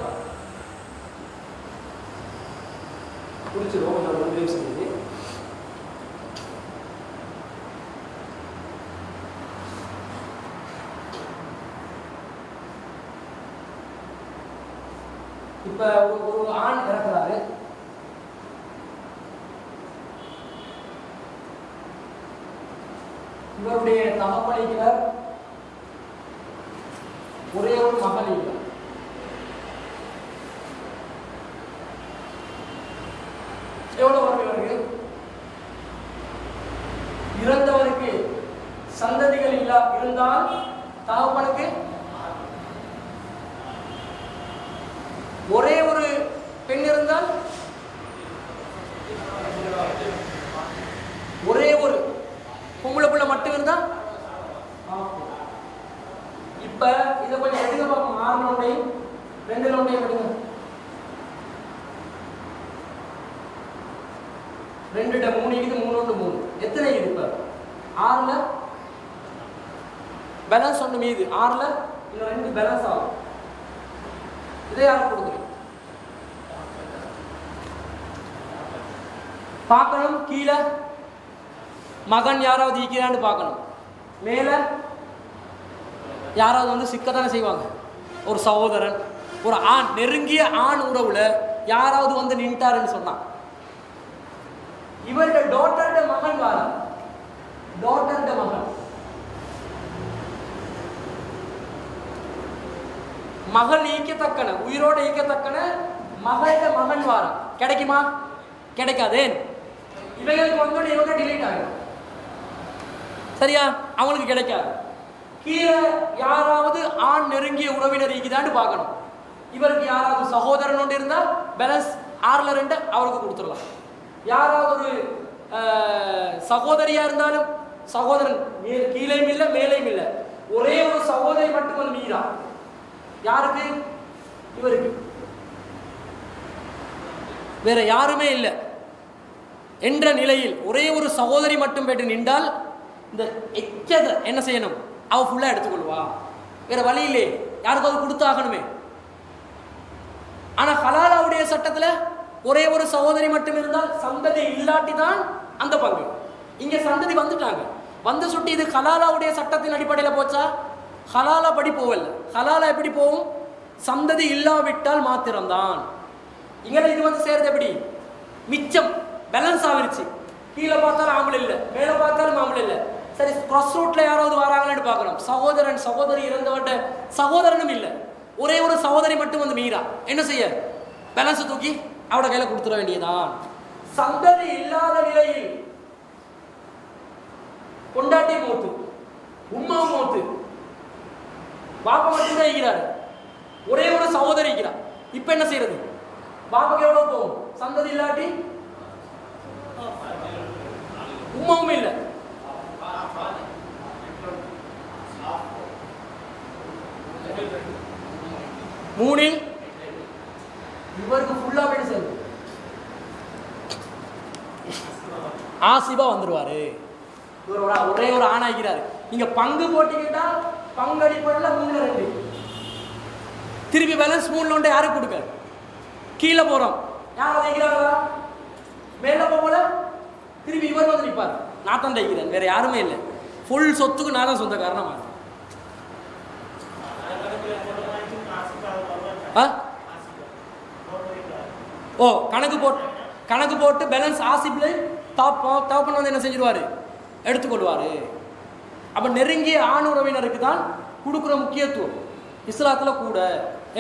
புரிஞ்சிடும். இப்ப ஒரு ஆண் இறக்குறாரு, இவருடைய தகப்பனைக்கிறார், ஒரே ஒரு மகள் இருக்கிறார். எவ்வளவு வரும் இவருக்கு? இறந்தவருக்கு சந்ததிகள் இருந்தால் தகப்பனுக்கு ஒரே ஒரு பெண் இருந்தால் ஒரே ஒரு பொம்பளை பிள்ளை மட்டும் இருந்தா. இப்ப இதை கொஞ்சம் எடுங்க பார்ப்போம். 6 நோண்டையும் 2 நோண்டையும் எடுங்க. 2 3 இது 3 3 எத்தனை இது? இப்ப 6ல பேலன்ஸ் 1 மீது, 6ல இன்னும் 2 பேலன்ஸ் ஆகும். இதை யாருக்கு கொடுக்குறீங்க? பார்க்கணும். கீழே மகன் யாராவது ஈக்கிறான்னு பார்க்கணும். மேலே யாராவது வந்து சிக்கத்தானே செய்வாங்க. ஒரு சகோதரன், ஒரு ஆண், நெருங்கிய ஆண் உறவுல யாராவது வந்து நின்ட்டாருன்னு சொன்னான், இவருடைய டாட்டர்ட மகன் வார, டாட்டர்ட மகன், மகள் ஈக்கத்தக்கன, உயிரோட ஈக்கத்தக்கன மகள மகன் வார, கிடைக்குமா? கிடைக்காதே. இவைகளுக்கு வந்து இவங்க டிலீட் ஆகும். சரியா? அவங்களுக்கு கிடைக்காது. கீழே யாராவது ஆண் நெருங்கிய உறவினர் ஈக்குதான்னு பார்க்கணும். இவருக்கு யாராவது சகோதரன் ஒன்று இருந்தால் பேலன்ஸ் 6/2 அவருக்கு கொடுத்துடலாம். யாராவது ஒரு சகோதரியா இருந்தாலும், சகோதரன் கீழேயும் இல்லை மேலேயும் இல்லை, ஒரே ஒரு சகோதரி மட்டும் வந்து மீறா. யாருக்கு? இவருக்கு. வேற யாருமே இல்லை என்ற நிலையில் ஒரே ஒரு சகோதரி மட்டும் போயிட்டு நின்றால் இந்த எச்சதை என்ன செய்யணும்? அவ ஃபுல்லா எடுத்துக்கொள்வா. வேற வழி இல்லையே, யாருக்காவது கொடுத்தாகணுமே. ஆனா ஹலாலாவுடைய சட்டத்துல ஒரே ஒரு சகோதரி மட்டும் இருந்தால் சந்ததி இல்லாட்டி தான் அந்த பங்கு. இங்க சந்ததி வந்துட்டாங்க, வந்து சுட்டி இது ஹலாலாவுடைய சட்டத்தின் அடிப்படையில் போச்சா? ஹலாலா படி போவல்ல. ஹலாலா எப்படி போகும்? சந்ததி இல்லாவிட்டால் மாத்திரம்தான். இங்க இது வந்து சேர்றது எப்படி? மிச்சம் பேலன்ஸ் ஆகிருச்சு. கீழே பார்த்தாலும் ஆம்பளை இல்லை, மேலே பார்த்தாலும் ஆம்பளை இல்லை. சரி, கிராஸ் ரூட்ல யாராவது வராங்கன்னு பார்க்கணும். சகோதரன் சகோதரி இறந்தவட்ட சகோதரனும் இல்லை, ஒரே ஒரு சகோதரி மட்டும் வந்து மீறா. என்ன செய்ய? பேலன்ஸ் தூக்கி அவட கையில கொடுத்துட வேண்டியதான். சந்ததி இல்லாத நிலையில் கொண்டாட்டி மூத்து, உம்மாவும் மூத்து, பாப்பா மட்டும்தான் இருக்கிறாரு, ஒரே ஒரு சகோதரி இருக்கிறார். இப்ப என்ன செய்யறது? பாப்பாக்கு எவ்வளவு போகும்? சந்ததி இல்லாட்டி உம்மாவும் இல்லை. மூணில் இவருக்கு ஃபுல்லா போய் சேர்ந்து ஆசிபா வந்துருவாரு. ஒரே ஒரு ஆணாகிறாரு. நீங்க பங்கு போட்டீங்கன்னா பங்கு அடிப்படையில் 3/2. திருப்பி பேலன்ஸ் 3 யாருக்கு கொடுக்க? கீழே போறோம், யாராவது இருக்கிறாங்களா? மேல போகல, திருப்பி இவர் வந்து நிற்பார். நான் தான் தைக்கிறேன், வேற யாருமே இல்லை. ஃபுல் சொத்துக்கு நான் தான் சொந்த காரணமா. ஓ, கணக்கு போட்டு பேலன்ஸ் ஆசிப்ல தவப்பன் வந்து என்ன செஞ்சிருவாரு? எடுத்துக்கொள்வாரு. அப்ப நெருங்கிய ஆண் உறவினருக்கு தான் கொடுக்குற முக்கியத்துவம் இஸ்லாத்துல கூட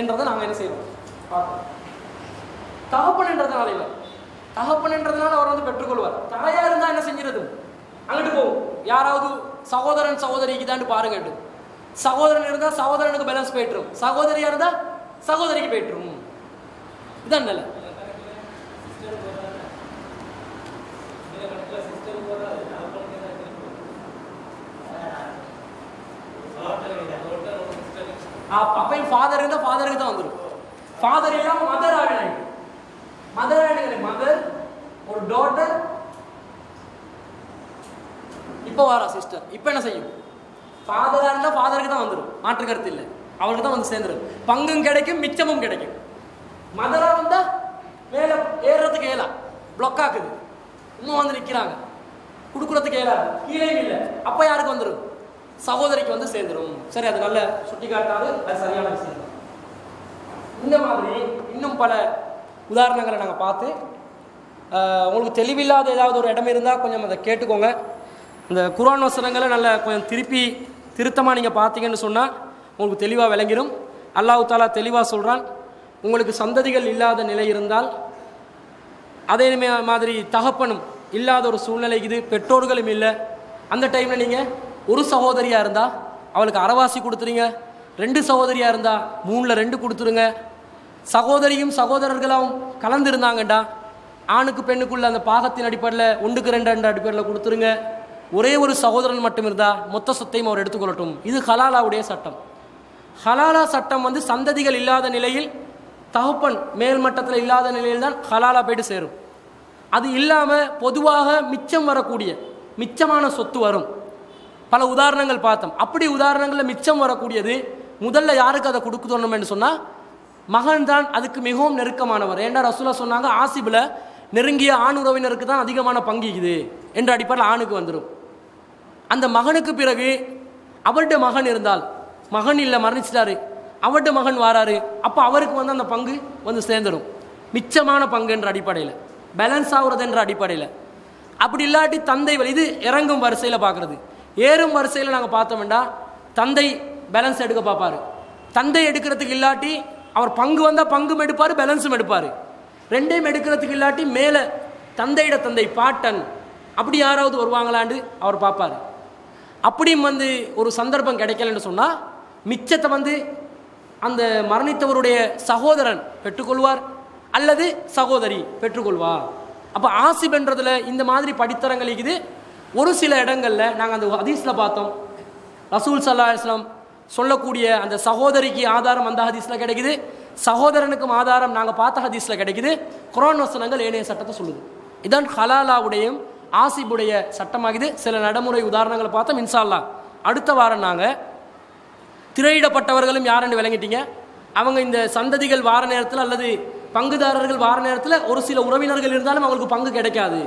என்றதை நாங்க என்ன செய்வோம்? தகப்பன் என்றதுனால இவர் தகப்பன் என்றதுனால அவர் வந்து பெற்றுக்கொள்வார். தாயா இருந்தா என்ன செஞ்சிருது? அங்கிட்டு போகும். யாராவது சகோதரன் சகோதரிக்கு தான் பாருங்க. சகோதரன் இருந்தா சகோதரனுக்கு பேலன்ஸ் போயிட்டுரும், சகோதரியா இருந்தா சகோதரிக்கு போயிட்டுரும். இதான் நல்ல. அப்பையும் ஃபாதர் இருந்தா ஃபாதருக்கு தான் வந்துடும். ஃபாதர் இல்லாம மதர் ஆகிடும். மதர் ஒரு டாட்டர். இப்போ வாரா சிஸ்டர். இப்போ என்ன செய்யும்? ஃபாதரா இருந்தா ஃபாதருக்கு தான் வந்துடும், மாற்று கருத்து இல்லை. அவருக்கு தான் வந்து சேர்ந்துடும். பங்கும் கிடைக்கும், மிச்சமும் கிடைக்கும். மதரா வந்தா மேல ஏறுறதுக்கு ஏலா, பிளாக் ஆக்குது. இன்னும் வந்து நிற்கிறாங்க, கொடுக்குறதுக்கு ஏலாது, கீழே இல்லை. அப்போ யாருக்கு வந்துடும்? சகோதரிக்கு வந்து சேர்ந்துடும். சரி, அது நல்ல சுட்டி காட்டாது, அது சரியான விஷயம். இந்த மாதிரி இன்னும் பல உதாரணங்களை நாங்கள் பார்த்து, உங்களுக்கு தெளிவில்லாத ஏதாவது ஒரு இடம் இருந்தால் கொஞ்சம் அதை கேட்டுக்கோங்க. இந்த குர்ஆன் வசனங்களை நல்ல கொஞ்சம் திருத்தமாக நீங்கள் பார்த்தீங்கன்னு சொன்னால் உங்களுக்கு தெளிவாக விளங்கிடும். அல்லாஹ் தஆலா தெளிவாக சொல்கிறான், உங்களுக்கு சந்ததிகள் இல்லாத நிலை இருந்தால், அதே மாதிரி தகப்பனும் இல்லாத ஒரு சூழ்நிலை இது, பெற்றோர்களும் இல்லை, அந்த டைமில் நீங்கள் ஒரு சகோதரியாக இருந்தால் அவளுக்கு அரைவாசி கொடுத்துருங்க. 2 சகோதரியாக இருந்தால் 3/2 கொடுத்துருங்க. சகோதரியும் சகோதரர்களும் கலந்துருந்தாங்கண்டா ஆணுக்கு பெண்ணுக்குள்ள அந்த பாகத்தின் அடிப்படையில் 1/2 அடிப்படையில் கொடுத்துருங்க. ஒரே ஒரு சகோதரன் மட்டும் இருந்தால் மொத்த சொத்தையும் அவர் எடுத்துக்கொள்ளட்டும். இது ஹலாலாவுடைய சட்டம். ஹலாலா சட்டம் வந்து சந்ததிகள் இல்லாத நிலையில், தகப்பன் மேல் மட்டத்தில் இல்லாத நிலையில் தான் ஹலாலா போய்ட்டு சேரும். அது இல்லாமல் பொதுவாக மிச்சம் வரக்கூடிய மிச்சமான சொத்து வரும். பல உதாரணங்கள் பார்த்தோம். அப்படி உதாரணங்களில் மிச்சம் வரக்கூடியது முதல்ல யாருக்கு அதை கொடுக்கணும் என்று சொன்னால் மகன் தான் அதுக்கு மிகவும் நெருக்கமானவர். ஏண்டா ரசூலா சொன்னாங்க, ஆசிபில் நெருங்கிய ஆண் உறவினருக்கு தான் அதிகமான பங்கு இது என்ற அடிப்படையில் ஆணுக்கு வந்துடும். அந்த மகனுக்கு பிறகு அவருடைய மகன் இருந்தால், மகன் இல்லை மரணிச்சிட்டாரு, அவருடைய மகன் வாராரு, அப்போ அவருக்கு வந்து அந்த பங்கு வந்து சேர்ந்துடும். மிச்சமான பங்கு என்ற அடிப்படையில், பேலன்ஸ் ஆகுறது என்ற அடிப்படையில். அப்படி இல்லாட்டி தந்தை இது இறங்கும் வரிசையில் பார்க்குறது. ஏறும் வரிசையில் நாங்கள் பார்த்தோம்னா தந்தை பேலன்ஸ் எடுக்க பார்ப்பார். தந்தை எடுக்கிறதுக்கு இல்லாட்டி அவர் பங்கு வந்தால் பங்கும் எடுப்பார், பேலன்ஸும் எடுப்பார். ரெண்டையும் எடுக்கிறதுக்கு இல்லாட்டி மேலே தந்தையிட தந்தை பாட்டன் அப்படி யாராவது வருவாங்களான்னு அவர் பார்ப்பார். அப்படியும் வந்து ஒரு சந்தர்ப்பம் கிடைக்கலன்னு சொன்னால் மிச்சத்தை வந்து அந்த மரணித்தவருடைய சகோதரன் பெற்றுக்கொள்வார் அல்லது சகோதரி பெற்றுக்கொள்வார். அப்போ ஆசிப்ன்றதில் இந்த மாதிரி படித்தரங்கள் இருக்குது. ஒரு சில இடங்களில் நாங்கள் அந்த ஹதீஸில் பார்த்தோம், ரசூல் ஸல்லல்லாஹு அலைஹி வஸல்லம் சொல்லக்கூடிய அந்த சகோதரிக்கு ஆதாரம் அந்த ஹதீஸில் கிடைக்குது, சகோதரனுக்கும் ஆதாரம் நாங்கள் பார்த்த ஹதீஸில் கிடைக்குது. குர்ஆன் வசனங்கள் ஏனைய சட்டத்தை சொல்லுது. இதான் ஹலாலாவுடையும் ஆசிபுடைய சட்டமாகுது. சில நடைமுறை உதாரணங்களை பார்த்தோம். இன்ஷா அல்லாஹ் அடுத்த வாரம் நாங்கள் திரையிடப்பட்டவர்களும் யாருன்னு விளங்கிட்டீங்க. அவங்க இந்த சந்ததிகள் வார நேரத்தில் அல்லது பங்குதாரர்கள் வார நேரத்தில் ஒரு சில உறவினர்கள் இருந்தாலும் அவங்களுக்கு பங்கு கிடைக்காது.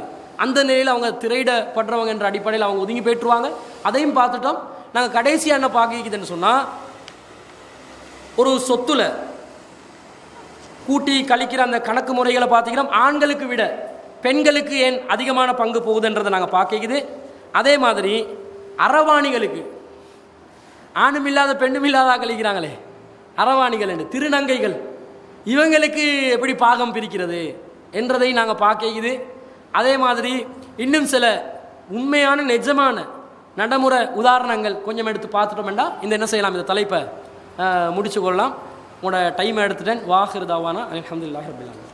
அந்த நிலையில் அவங்க திரையிடப்படுறவங்க என்ற அடிப்படையில் அவங்க ஒதுங்கி போய்ட்டுருவாங்க. அதையும் பார்த்துட்டோம். நாங்கள் கடைசியாக என்ன பார்க்குதுன்னு சொன்னால், ஒரு சொத்துல கூட்டி கழிக்கிற அந்த கணக்கு முறைகளை பார்த்தீங்கன்னா ஆண்களுக்கு விட பெண்களுக்கு ஏன் அதிகமான பங்கு போகுதுன்றதை நாங்கள் பார்க்குது. அதே மாதிரி அரவாணிகளுக்கு, ஆணும் இல்லாத பெண்ணும் இல்லாத கழிக்கிறாங்களே அரவாணிகள் என்று திருநங்கைகள், இவங்களுக்கு எப்படி பாகம் பிரிக்கிறது என்றதை நாங்கள் பார்க்குது. அதே மாதிரி இன்னும் சில உண்மையான நிஜமான நடைமுறை உதாரணங்கள் கொஞ்சம் எடுத்து பார்த்துட்டோம்னா இந்த என்ன செய்யலாம், இந்த தலைப்பை முடிச்சு கொள்ளலாம். உங்களோட டைமை எடுத்துட்டேன். வாஹிர் தாவானா அல்ஹம்துலில்லாஹி ரப்பில் ஆலமீன்.